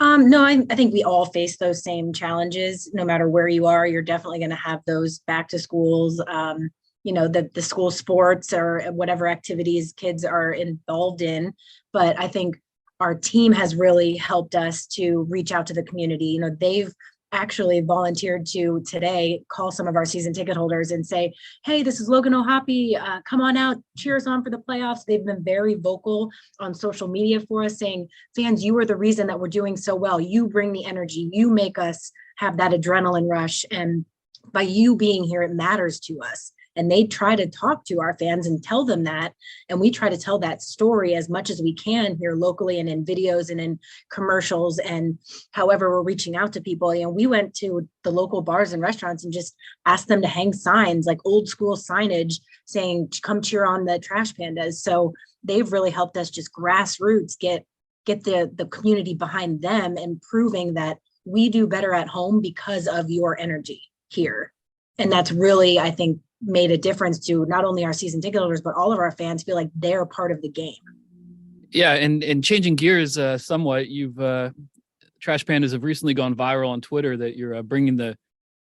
No, I think we all face those same challenges. No matter where you are, you're definitely going to have those back to schools, the school sports or whatever activities kids are involved in. But I think our team has really helped us to reach out to the community. They've actually volunteered to today call some of our season ticket holders and say, hey, this is Logan O'Hoppe. Come on out, cheer us on for the playoffs. They've been very vocal on social media for us, saying, fans, you are the reason that we're doing so well. You bring the energy. You make us have that adrenaline rush. And by you being here, it matters to us. And they try to talk to our fans and tell them that. And we try to tell that story as much as we can here locally and in videos and in commercials and however we're reaching out to people. We went to the local bars and restaurants and just asked them to hang signs, like old school signage saying, come cheer on the Trash Pandas. So they've really helped us just grassroots get the community behind them and proving that we do better at home because of your energy here. And that's really, I think, made a difference to not only our season ticket holders, but all of our fans feel like they're part of the game. Yeah. And changing gears somewhat, you've Trash Pandas have recently gone viral on Twitter that you're bringing the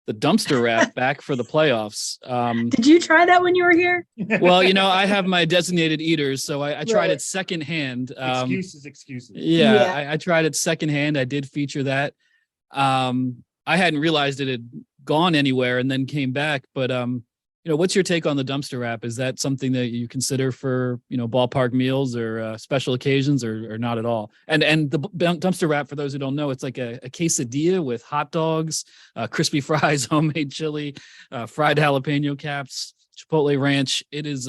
dumpster wrap back for the playoffs. Did you try that when you were here? Well, I have my designated eaters, so I tried it secondhand. Excuses. Yeah. I tried it secondhand. I did feature that. I hadn't realized it had gone anywhere and then came back, but what's your take on the dumpster wrap? Is that something that you consider for, ballpark meals or special occasions or not at all? And the dumpster wrap, for those who don't know, it's like a quesadilla with hot dogs, crispy fries, homemade chili, fried jalapeno caps, Chipotle ranch. It is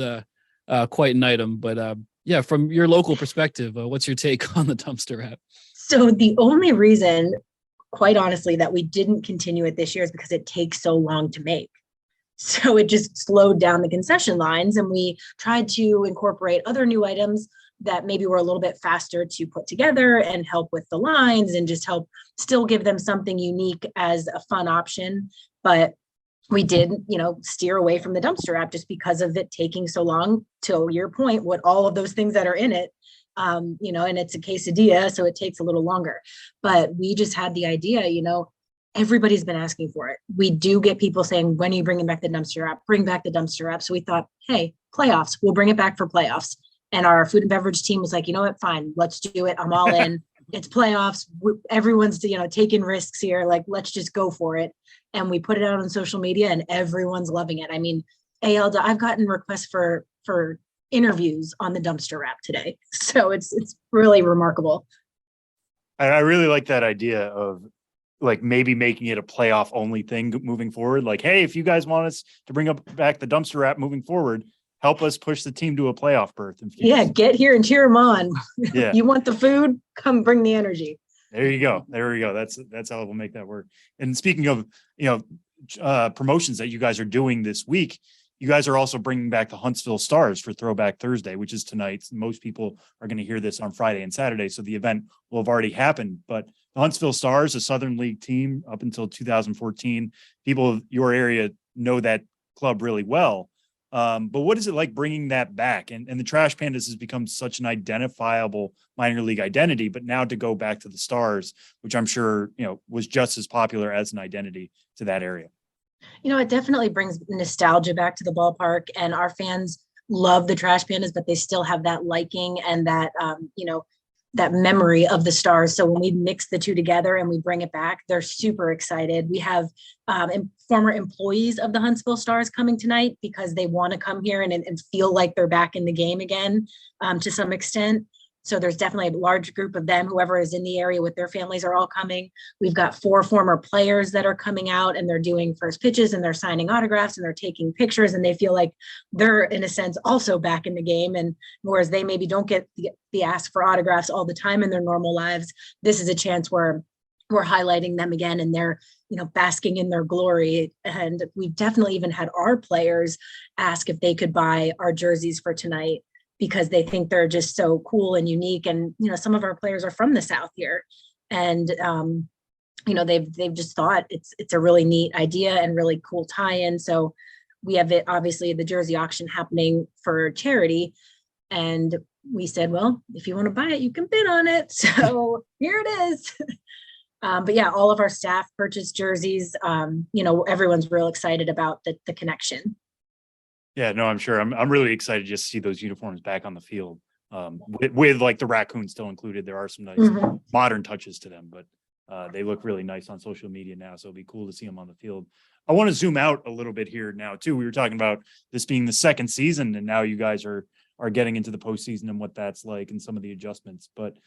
quite an item, but from your local perspective, what's your take on the dumpster wrap? So the only reason, quite honestly, that we didn't continue it this year is because it takes so long to make. So it just slowed down the concession lines, and we tried to incorporate other new items that maybe were a little bit faster to put together and help with the lines and just help still give them something unique as a fun option. But we did, steer away from the dumpster wrap just because of it taking so long. To your point, what all of those things that are in it, and it's a quesadilla, so it takes a little longer. But we just had the idea, everybody's been asking for it. We do get people saying, when are you bringing back the dumpster wrap? Bring back the dumpster wrap. So we thought, hey, playoffs, we'll bring it back for playoffs. And our food and beverage team was like, you know what, fine, let's do it. I'm all in. It's playoffs. Everyone's, taking risks here. Like, let's just go for it. And we put it out on social media and everyone's loving it. I mean, I've gotten requests for interviews on the dumpster wrap today. So it's really remarkable. I really like that idea of like maybe making it a playoff only thing moving forward. Like, hey, if you guys want us to bring back the dumpster wrap moving forward, help us push the team to a playoff berth. Yeah, get here and cheer them on. Yeah. You want the food? Come bring the energy. There you go. That's how we'll make that work. And speaking of, promotions that you guys are doing this week, you guys are also bringing back the Huntsville Stars for Throwback Thursday, which is tonight. Most people are going to hear this on Friday and Saturday, so the event will have already happened. But the Huntsville Stars, a Southern League team up until 2014, people of your area know that club really well. But what is it like bringing that back? And the Trash Pandas has become such an identifiable minor league identity, but now to go back to the Stars, which I'm sure, was just as popular as an identity to that area. It definitely brings nostalgia back to the ballpark, and our fans love the Trash Pandas, but they still have that liking and that, that memory of the Stars. So when we mix the two together and we bring it back, they're super excited. We have former employees of the Huntsville Stars coming tonight because they want to come here and feel like they're back in the game again to some extent. So there's definitely a large group of them, whoever is in the area with their families are all coming. We've got 4 former players that are coming out and they're doing first pitches and they're signing autographs and they're taking pictures, and they feel like they're in a sense also back in the game. And whereas they maybe don't get the ask for autographs all the time in their normal lives, this is a chance where we're highlighting them again, and they're, basking in their glory. And we've definitely even had our players ask if they could buy our jerseys for tonight because they think they're just so cool and unique. And, some of our players are from the South here. And, they've just thought it's a really neat idea and really cool tie-in. So we have obviously the jersey auction happening for charity. And we said, well, if you want to buy it, you can bid on it. So here it is. But yeah, all of our staff purchased jerseys. Everyone's real excited about the connection. Yeah, no, I'm sure. I'm really excited just to see those uniforms back on the field. With like the raccoon still included. There are some nice modern touches to them, but they look really nice on social media now. So it'll be cool to see them on the field. I want to zoom out a little bit here now too. We were talking about this being the second season, and now you guys are getting into the postseason and what that's like and some of the adjustments. But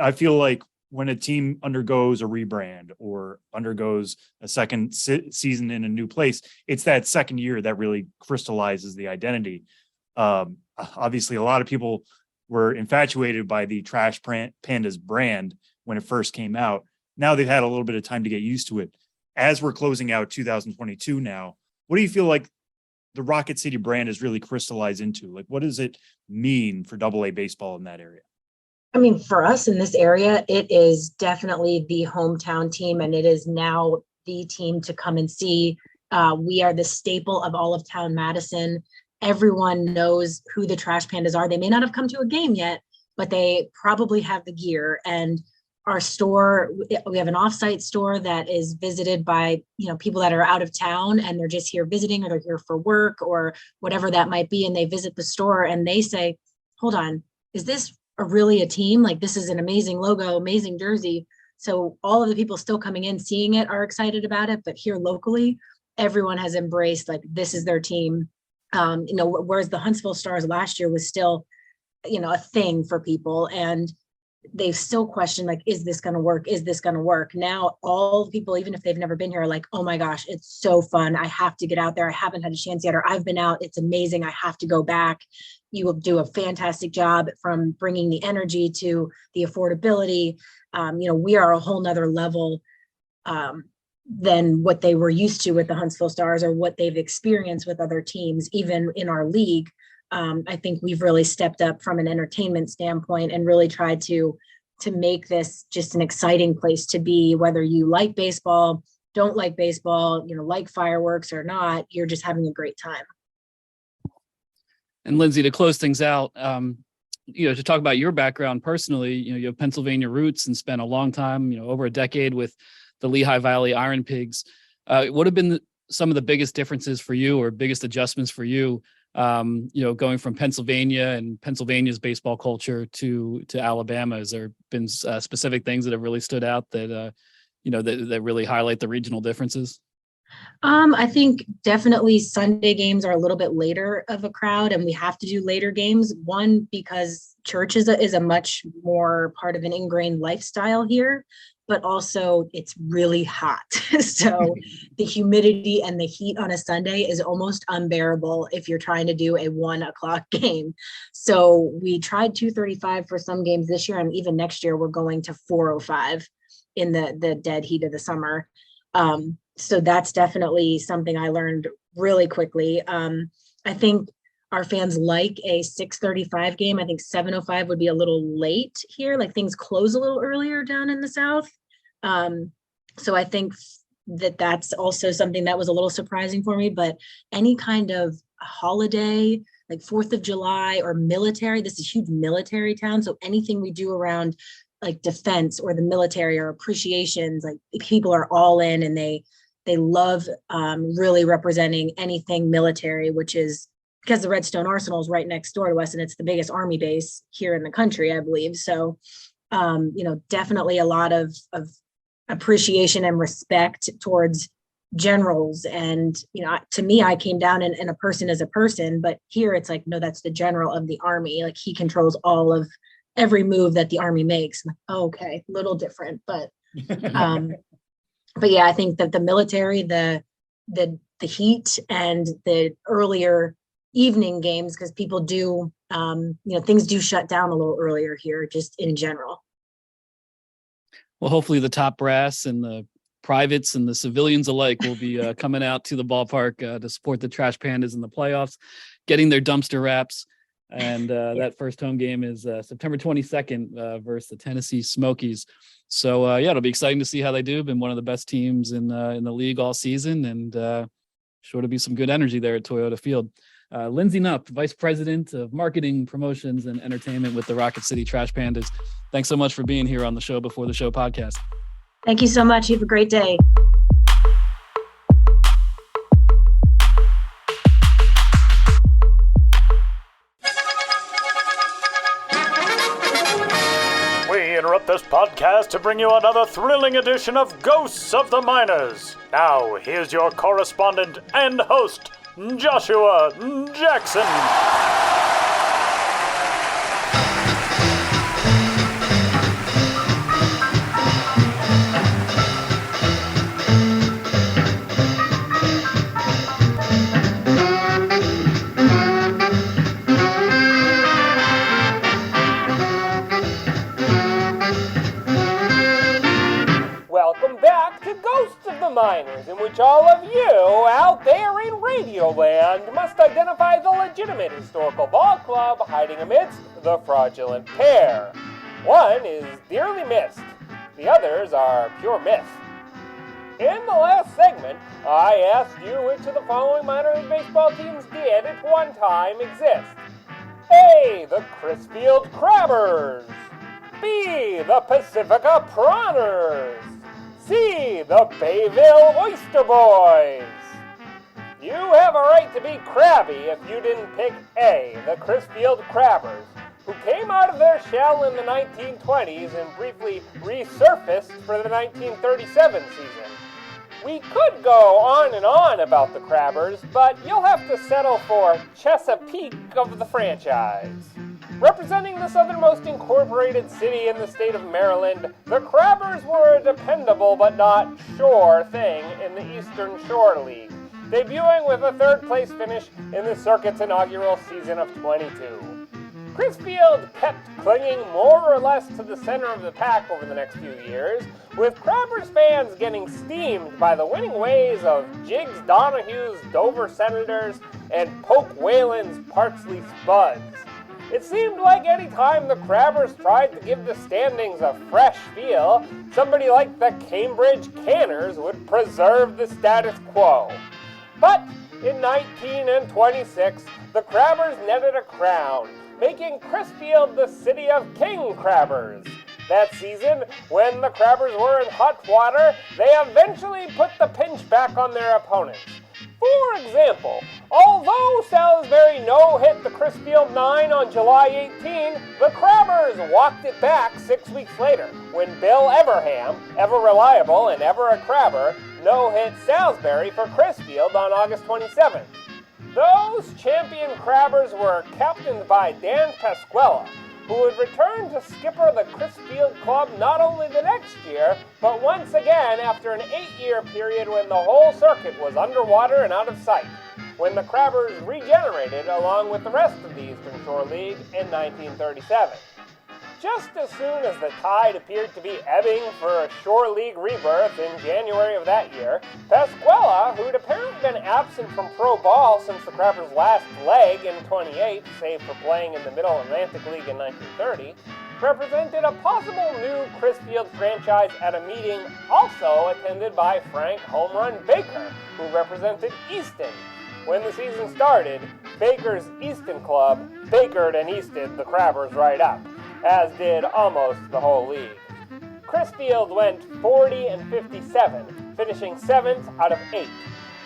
I feel like when a team undergoes a rebrand or undergoes a second season in a new place, it's that second year that really crystallizes the identity. Obviously, a lot of people were infatuated by the Trash Pandas brand when it first came out. Now they've had a little bit of time to get used to it. As we're closing out 2022 now, what do you feel like the Rocket City brand is really crystallized into? Like, what does it mean for AA baseball in that area? I mean, for us in this area, it is definitely the hometown team, and it is now the team to come and see. We are the staple of all of town Madison. Everyone knows who the Trash Pandas are. They may not have come to a game yet, but they probably have the gear. And our store, we have an offsite store that is visited by, people that are out of town and they're just here visiting, or they're here for work or whatever that might be. And they visit the store and they say, hold on, is this really a team? Like, this is an amazing logo, amazing jersey. So all of the people still coming in, seeing it, are excited about it. But here locally, everyone has embraced, like, this is their team. Whereas the Huntsville Stars last year was still, a thing for people. And they've still questioned, like, is this going to work? Is this going to work? Now, all the people, even if they've never been here, are like, oh my gosh, it's so fun. I have to get out there. I haven't had a chance yet, or I've been out. It's amazing. I have to go back. You will do a fantastic job, from bringing the energy to the affordability. We are a whole nother level than what they were used to with the Huntsville Stars, or what they've experienced with other teams, even in our league. I think we've really stepped up from an entertainment standpoint and really tried to make this just an exciting place to be, whether you like baseball, don't like baseball, like fireworks or not, you're just having a great time. And Lindsey, to close things out, to talk about your background personally, you have Pennsylvania roots and spent a long time, over a decade with the Lehigh Valley Iron Pigs. What have been some of the biggest differences for you, or biggest adjustments for you, going from Pennsylvania and Pennsylvania's baseball culture to Alabama? Has there been specific things that have really stood out that, that really highlight the regional differences? I think definitely Sunday games are a little bit later of a crowd, and we have to do later games. One, because church is a much more part of an ingrained lifestyle here, but also it's really hot. So the humidity and the heat on a Sunday is almost unbearable if you're trying to do a 1:00 game. So we tried 2:35 for some games this year, and even next year we're going to 4:05 in the dead heat of the summer. So that's definitely something I learned really quickly. I think our fans like a 6:35 game. I think 7:05 would be a little late here. Like, things close a little earlier down in the South. So I think that's also something that was a little surprising for me. But any kind of holiday, like 4th of July or military, this is a huge military town. So anything we do around like defense or the military or appreciations, like, people are all in, and they love really representing anything military, which is because the Redstone Arsenal is right next door to us, and it's the biggest Army base here in the country, I believe. So, definitely a lot of appreciation and respect towards generals. And, to me, I came down and a person is a person, but here it's like, no, that's the general of the Army. Like, he controls all of every move that the Army makes. Like, oh, okay, little different, but yeah, I think that the military, the heat, and the earlier evening games, because people do, things do shut down a little earlier here, just in general. Well, hopefully the top brass and the privates and the civilians alike will be coming out to the ballpark to support the Trash Pandas in the playoffs, getting their dumpster wraps. And that first home game is September 22nd versus the Tennessee Smokies. So, it'll be exciting to see how they do. Been one of the best teams in the league all season, and sure to be some good energy there at Toyota Field. Lindsey Knupp, Vice President of Marketing, Promotions, and Entertainment with the Rocket City Trash Pandas. Thanks so much for being here on the Show Before the Show podcast. Thank you so much. You have a great day. We interrupt this podcast to bring you another thrilling edition of Ghosts of the Miners. Now, here's your correspondent and host, Joshua Jackson. Welcome back to Ghosts of the Miners, in which all of you out there in Radio Land must identify the legitimate historical ball club hiding amidst the fraudulent pair. One is dearly missed. The others are pure myth. In the last segment, I asked you which of the following minor league baseball teams did at one time exist. A. The Crisfield Crabbers. B. The Pacifica Prawners. C. The Bayville Oyster Boys. You have a right to be crabby if you didn't pick A. The Crisfield Crabbers, who came out of their shell in the 1920s and briefly resurfaced for the 1937 season. We could go on and on about the Crabbers, but you'll have to settle for Chesapeake of the franchise. Representing the southernmost incorporated city in the state of Maryland, the Crabbers were a dependable but not sure thing in the Eastern Shore League, debuting with a third-place finish in the circuit's inaugural season of 22. Crisfield kept clinging more or less to the center of the pack over the next few years, with Crabbers fans getting steamed by the winning ways of Jiggs Donahue's Dover Senators and Poke Whalen's Parksley Spuds. It seemed like any time the Crabbers tried to give the standings a fresh feel, somebody like the Cambridge Canners would preserve the status quo. But in 1926, the Crabbers netted a crown, making Crisfield the city of King Crabbers. That season, when the Crabbers were in hot water, they eventually put the pinch back on their opponents. For example, although Salisbury no-hit the Crisfield 9 on July 18, the Crabbers walked it back 6 weeks later, when Bill Everham, ever reliable and ever a Crabber, no-hit Salisbury for Crisfield on August 27th. Those champion Crabbers were captained by Dan Pasquella, who would return to skipper the Crisfield club not only the next year, but once again after an 8-year period when the whole circuit was underwater and out of sight, when the Crabbers regenerated along with the rest of the Eastern Shore League in 1937. Just as soon as the tide appeared to be ebbing for a Shore League rebirth in January of that year, Pasquella, who'd apparently been absent from pro ball since the Crabbers' last leg in 28, save for playing in the Middle Atlantic League in 1930, represented a possible new Crisfield franchise at a meeting also attended by Frank Home Run Baker, who represented Easton. When the season started, Baker's Easton club Bakered and Easted the Crabbers right up, as did almost the whole league. Crisfield went 40-57, finishing 7th out of 8.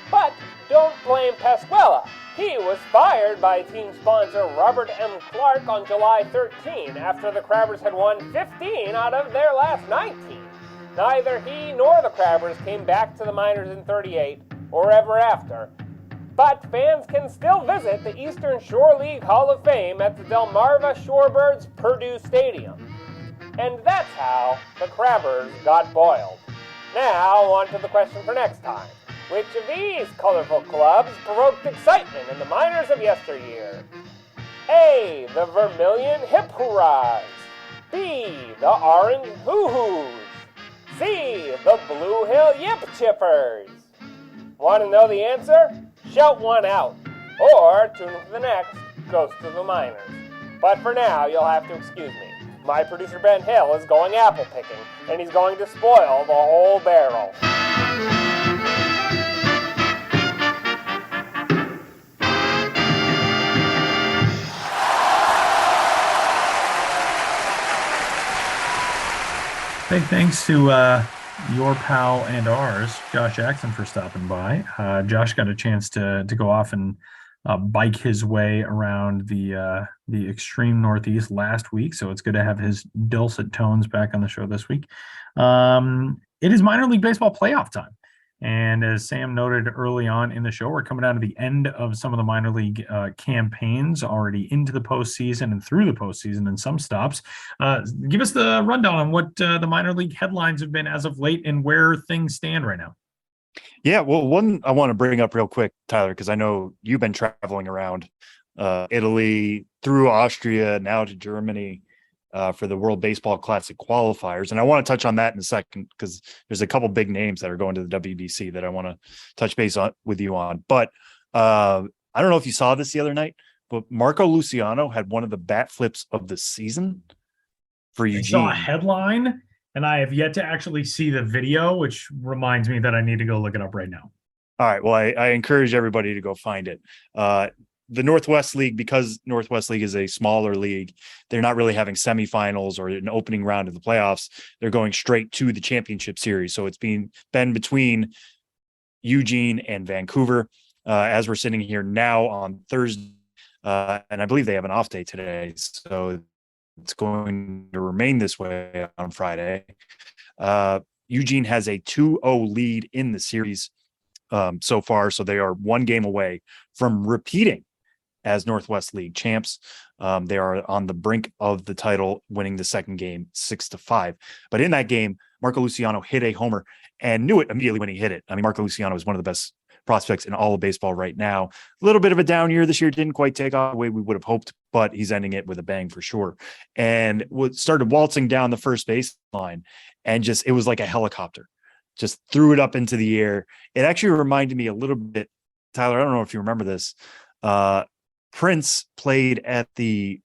But don't blame Pasquella. He was fired by team sponsor Robert M. Clark on July 13 after the Crabbers had won 15 out of their last 19. Neither he nor the Crabbers came back to the minors in 38 or ever after. But fans can still visit the Eastern Shore League Hall of Fame at the Delmarva Shorebirds Purdue Stadium. And that's how the Crabbers got boiled. Now, on to the question for next time. Which of these colorful clubs provoked excitement in the minors of yesteryear? A. The Vermilion Hip Hurrahs. B. The Orange Hoo-Hoos. C, the Blue Hill Yip Chippers. Want to know the answer? Shout one out. Or tune in for the next Ghost of the Miners. But for now, you'll have to excuse me. My producer Ben Hill is going apple picking, and he's going to spoil the whole barrel. Big thanks to your pal and ours, Josh Jackson, for stopping by. Josh got a chance to go off and bike his way around the extreme Northeast last week, so it's good to have his dulcet tones back on the show this week. It is minor league baseball playoff time. And as Sam noted early on in the show, we're coming down to the end of some of the minor league campaigns, already into the postseason and through the postseason and some stops. Give us the rundown on what the minor league headlines have been as of late and where things stand right now. Yeah, well, one I want to bring up real quick, Tyler, because I know you've been traveling around Italy, through Austria, now to Germany, for the World Baseball Classic qualifiers. And I want to touch on that in a second because there's a couple big names that are going to the WBC that I want to touch base on with you on. But I don't know if you saw this the other night, but Marco Luciano had one of the bat flips of the season for Eugene. I saw a headline, and I have yet to actually see the video, which reminds me that I need to go look it up right now. All right. Well, I encourage everybody to go find it. The Northwest League, because Northwest League is a smaller league, they're not really having semifinals or an opening round of the playoffs. They're going straight to the championship series. So it's been between Eugene and Vancouver as we're sitting here now on Thursday. And I believe they have an off day today. So it's going to remain this way on Friday. Eugene has a 2-0 lead in the series so far. So they are one game away from repeating as Northwest League champs. They are on the brink of the title, winning the second game 6-5. But in that game, Marco Luciano hit a homer and knew it immediately when he hit it. I mean, Marco Luciano is one of the best prospects in all of baseball right now. A little bit of a down year this year, didn't quite take off the way we would have hoped, but he's ending it with a bang for sure. And started waltzing down the first base line, and just, it was like a helicopter, just threw it up into the air. It actually reminded me a little bit, Tyler, I don't know if you remember this, Prince played at the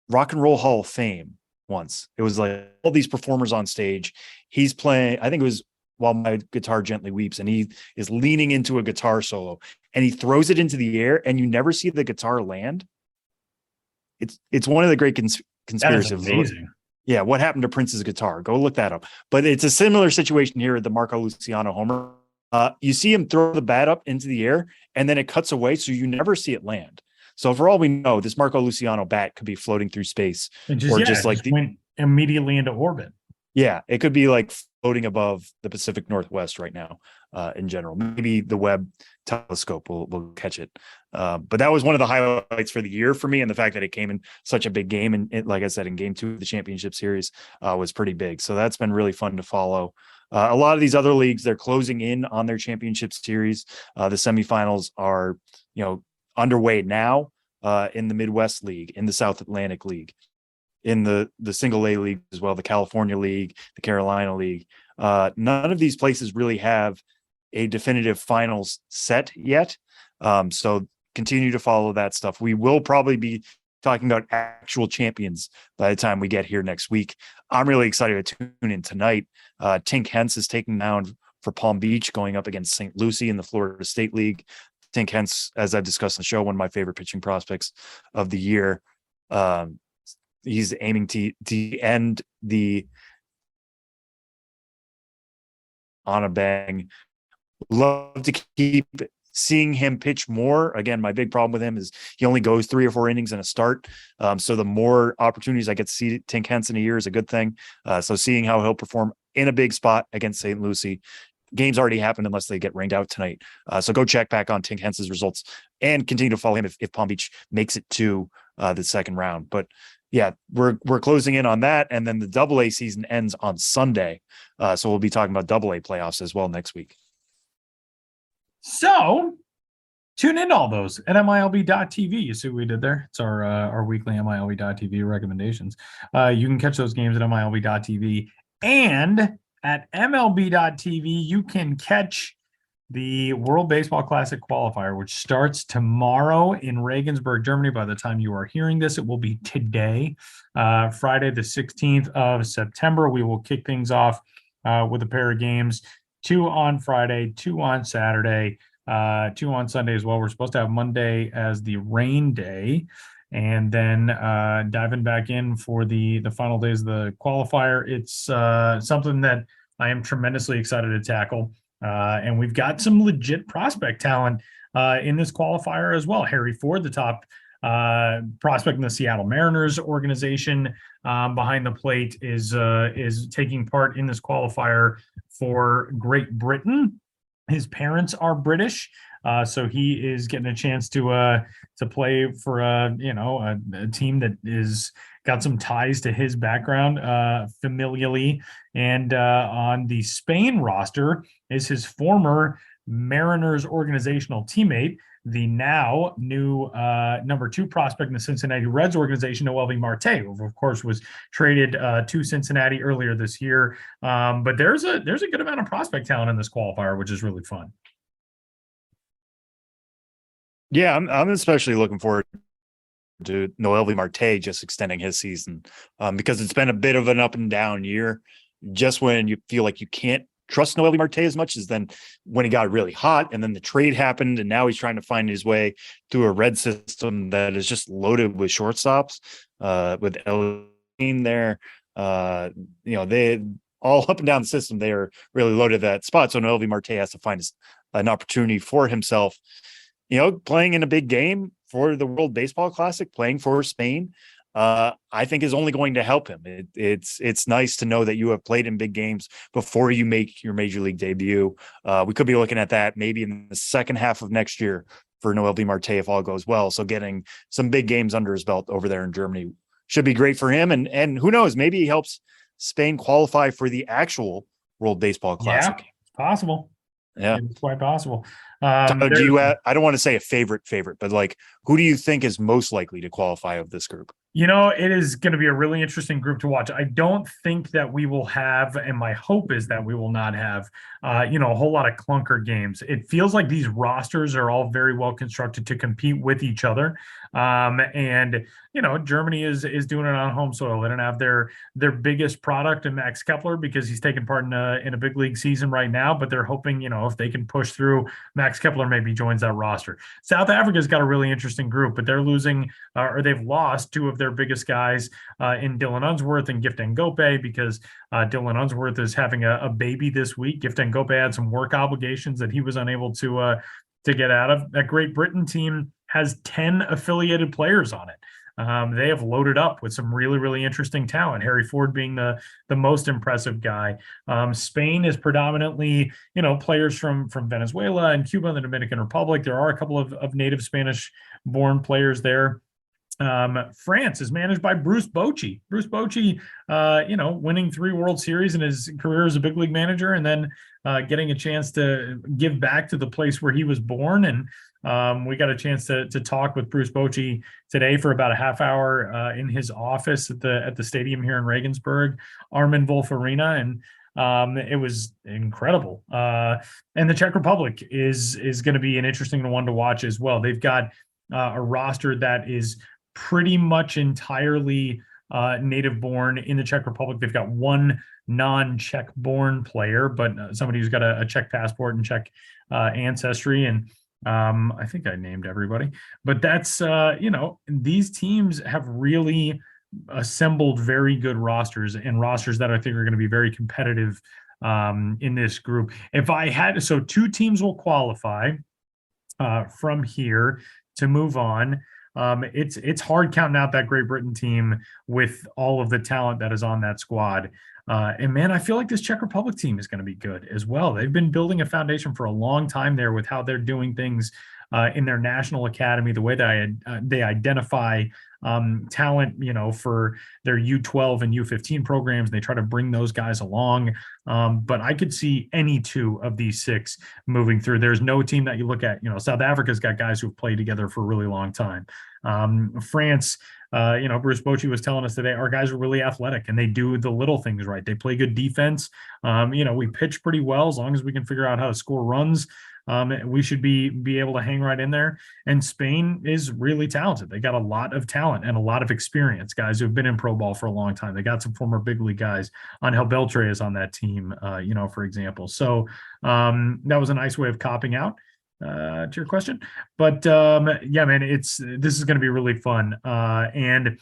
Rock and Roll Hall of Fame once. It was like all these performers on stage. He's playing, I think it was While My Guitar Gently Weeps, and he is leaning into a guitar solo, and he throws it into the air, and you never see the guitar land. It's one of the great conspiracies. That is amazing. Yeah, what happened to Prince's guitar? Go look that up. But it's a similar situation here at the Marco Luciano homer. You see him throw the bat up into the air, and then it cuts away, so you never see it land. So for all we know, this Marco Luciano bat could be floating through space, went immediately into orbit. Yeah, it could be like floating above the Pacific Northwest right now. In general, maybe the Webb telescope will catch it. But that was one of the highlights for the year for me, and the fact that it came in such a big game, and like I said, in game 2 of the championship series was pretty big. So that's been really fun to follow. A lot of these other leagues, they're closing in on their championship series. The semifinals are, underway now in the Midwest League, in the South Atlantic League, in the single A league as well, the California League, the Carolina League. None of these places really have a definitive finals set yet. So continue to follow that stuff. We will probably be talking about actual champions by the time we get here next week. I'm really excited to tune in tonight. Tink Hence is taking down for Palm Beach, going up against St. Lucie in the Florida State League. Tink Hence, as I've discussed on the show, one of my favorite pitching prospects of the year. He's aiming to end the on a bang. Love to keep seeing him pitch more. Again, my big problem with him is he only goes 3 or 4 innings in a start. So the more opportunities I get to see Tink Hence in a year is a good thing. So seeing how he'll perform in a big spot against St. Lucie. Game's already happened unless they get rained out tonight. So go check back on Tink Hence's results and continue to follow him if Palm Beach makes it to the second round. But yeah, we're closing in on that. And then the AA season ends on Sunday. So we'll be talking about AA playoffs as well next week. So tune in to all those at MILB.TV. You see what we did there? It's our weekly MILB.TV recommendations. You can catch those games at MILB.TV. And at MLB.tv, you can catch the World Baseball Classic qualifier, which starts tomorrow in Regensburg, Germany. By the time you are hearing this, it will be today, Friday, the 16th of September. We will kick things off with a pair of games, 2 on Friday, 2 on Saturday, 2 on Sunday as well. We're supposed to have Monday as the rain day, and then diving back in for the final days of the qualifier. It's something that I am tremendously excited to tackle. And we've got some legit prospect talent in this qualifier as well. Harry Ford, the top prospect in the Seattle Mariners organization, behind the plate, is taking part in this qualifier for Great Britain. His parents are British, so he is getting a chance to play for a team that is got some ties to his background familially. And on the Spain roster is his former Mariners organizational teammate, the now new number 2 prospect in the Cincinnati Reds organization, Noelvi Marte, who of course was traded to Cincinnati earlier this year. But there's a good amount of prospect talent in this qualifier, which is really fun. Yeah, I'm especially looking forward to Noelvi Marte just extending his season, because it's been a bit of an up and down year. Just when you feel like you can't trust Noelvi Marte as much as then when he got really hot, and then the trade happened, and now he's trying to find his way through a Red system that is just loaded with shortstops, with Elgin there. They all up and down the system. They are really loaded that spot. So Noelvi Marte has to find an opportunity for himself, playing in a big game for the World Baseball Classic, playing for Spain. I think is only going to help him. It's nice to know that you have played in big games before you make your major league debut. We could be looking at that maybe in the second half of next year for Noelvi Marte if all goes well. So getting some big games under his belt over there in Germany should be great for him. And who knows, maybe he helps Spain qualify for the actual World Baseball Classic. Yeah, it's possible. Yeah, it's quite possible. Do you? I don't want to say a favorite, but like, who do you think is most likely to qualify of this group? It is going to be a really interesting group to watch. I don't think that we will have, and my hope is that we will not have, a whole lot of clunker games. It feels like these rosters are all very well constructed to compete with each other. And Germany is doing it on home soil. They don't have their biggest product in Max Kepler because he's taking part in a big league season right now, but they're hoping, if they can push through, Max Kepler maybe joins that roster. South Africa's got a really interesting group, but they're losing, or they've lost 2 of their biggest guys in Dylan Unsworth and Gift Ngope, because Dylan Unsworth is having a baby this week. Gift Ngope had some work obligations that he was unable to get out of. That Great Britain team has 10 affiliated players on it. They have loaded up with some really, really interesting talent. Harry Ford being the most impressive guy. Spain is predominantly, players from Venezuela and Cuba and the Dominican Republic. There are a couple of native Spanish-born players there. France is managed by Bruce Bochy. Bruce Bochy, winning 3 World Series in his career as a big league manager, and then getting a chance to give back to the place where he was born. And we got a chance to talk with Bruce Bochy today for about a half hour in his office at the stadium here in Regensburg, Armin Wolf Arena, and it was incredible. And the Czech Republic is going to be an interesting one to watch as well. They've got a roster that is pretty much entirely native born in the Czech Republic. They've got 1 non-Czech born player, but somebody who's got a Czech passport and Czech ancestry. And I think I named everybody, but that's, these teams have really assembled very good rosters, and rosters that I think are going to be very competitive in this group. If I had, so 2 teams will qualify from here to move on. It's hard counting out that Great Britain team with all of the talent that is on that squad. And man, I feel like this Czech Republic team is going to be good as well. They've been building a foundation for a long time there with how they're doing things in their national academy, the way that they identify talent, for their U12 and U15 programs. They try to bring those guys along. But I could see any 2 of these 6 moving through. There's no team that you look at, South Africa's got guys who've played together for a really long time. France Bruce Bochy was telling us today, our guys are really athletic and they do the little things right. They play good defense. We pitch pretty well as long as we can figure out how to score runs. We should be able to hang right in there. And Spain is really talented. They got a lot of talent and a lot of experience, guys who have been in pro ball for a long time. They got some former big league guys. Angel Beltre is on that team, for example. So that was a nice way of copping out to your question. But yeah, man, this is going to be really fun. And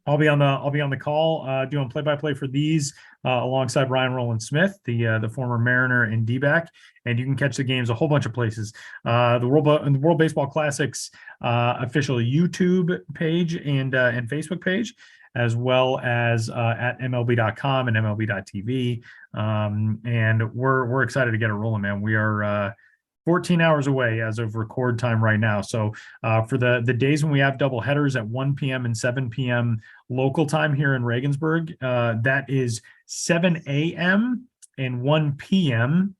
I'll be on the call doing play-by-play for these alongside Ryan Roland Smith, the former Mariner and D-back, and you can catch the games a whole bunch of places. The World Baseball Classics official YouTube page and Facebook page, as well as at MLB.com and MLB.tv. And we're excited to get it rolling, man. We are 14 hours away as of record time right now. So for the days when we have double headers at 1 p.m. and 7 p.m. local time here in Regensburg, that is 7 a.m. and 1 p.m.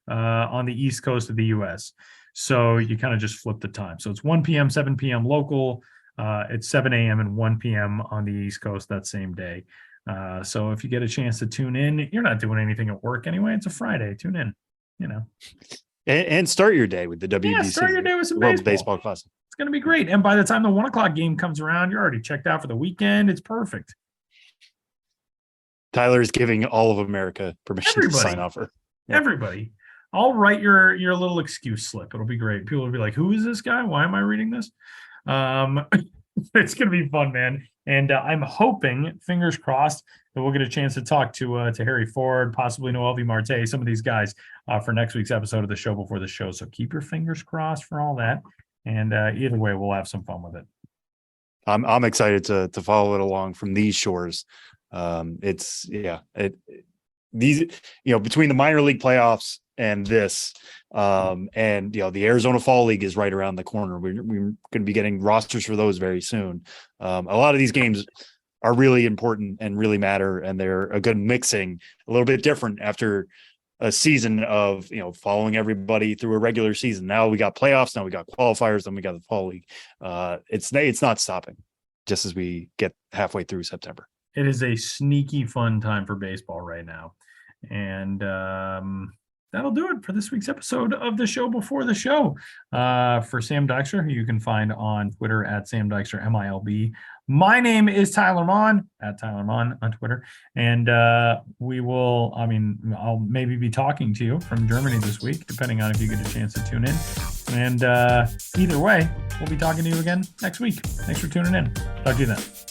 On the East Coast of the U.S. So you kind of just flip the time. So it's 1 p.m., 7 p.m. local. It's 7 a.m. and 1 p.m. on the East Coast that same day. So if you get a chance to tune in, you're not doing anything at work anyway. It's a Friday. Tune in, And start your day with the WBC. Yeah, start your day with some World baseball. Classic. It's going to be great. And by the time the 1:00 game comes around, you're already checked out for the weekend. It's perfect. Tyler is giving all of America permission to sign off for. Yeah. Everybody. I'll write your little excuse slip. It'll be great. People will be like, who is this guy? Why am I reading this? It's going to be fun, man. And I'm hoping, fingers crossed, that we'll get a chance to talk to Harry Ford, possibly Noel V. Marte, some of these guys for next week's episode of the show before the show. So keep your fingers crossed for all that. And either way, we'll have some fun with it. I'm excited to follow it along from these shores. These between the minor league playoffs and this, and the Arizona Fall League is right around the corner. We're going to be getting rosters for those very soon. A lot of these games are really important and really matter, and they're a good mixing, a little bit different after a season of following everybody through a regular season. Now we got playoffs, now we got qualifiers, then we got the Fall League. It's not stopping just as we get halfway through September. It is a sneaky fun time for baseball right now. And that'll do it for this week's episode of the show before the show. For Sam Dykstra, who you can find on Twitter at Sam Dykstra, MILB. My name is Tyler Mon, at Tyler Mon on Twitter. And I'll maybe be talking to you from Germany this week, depending on if you get a chance to tune in. And either way, we'll be talking to you again next week. Thanks for tuning in. Talk to you then.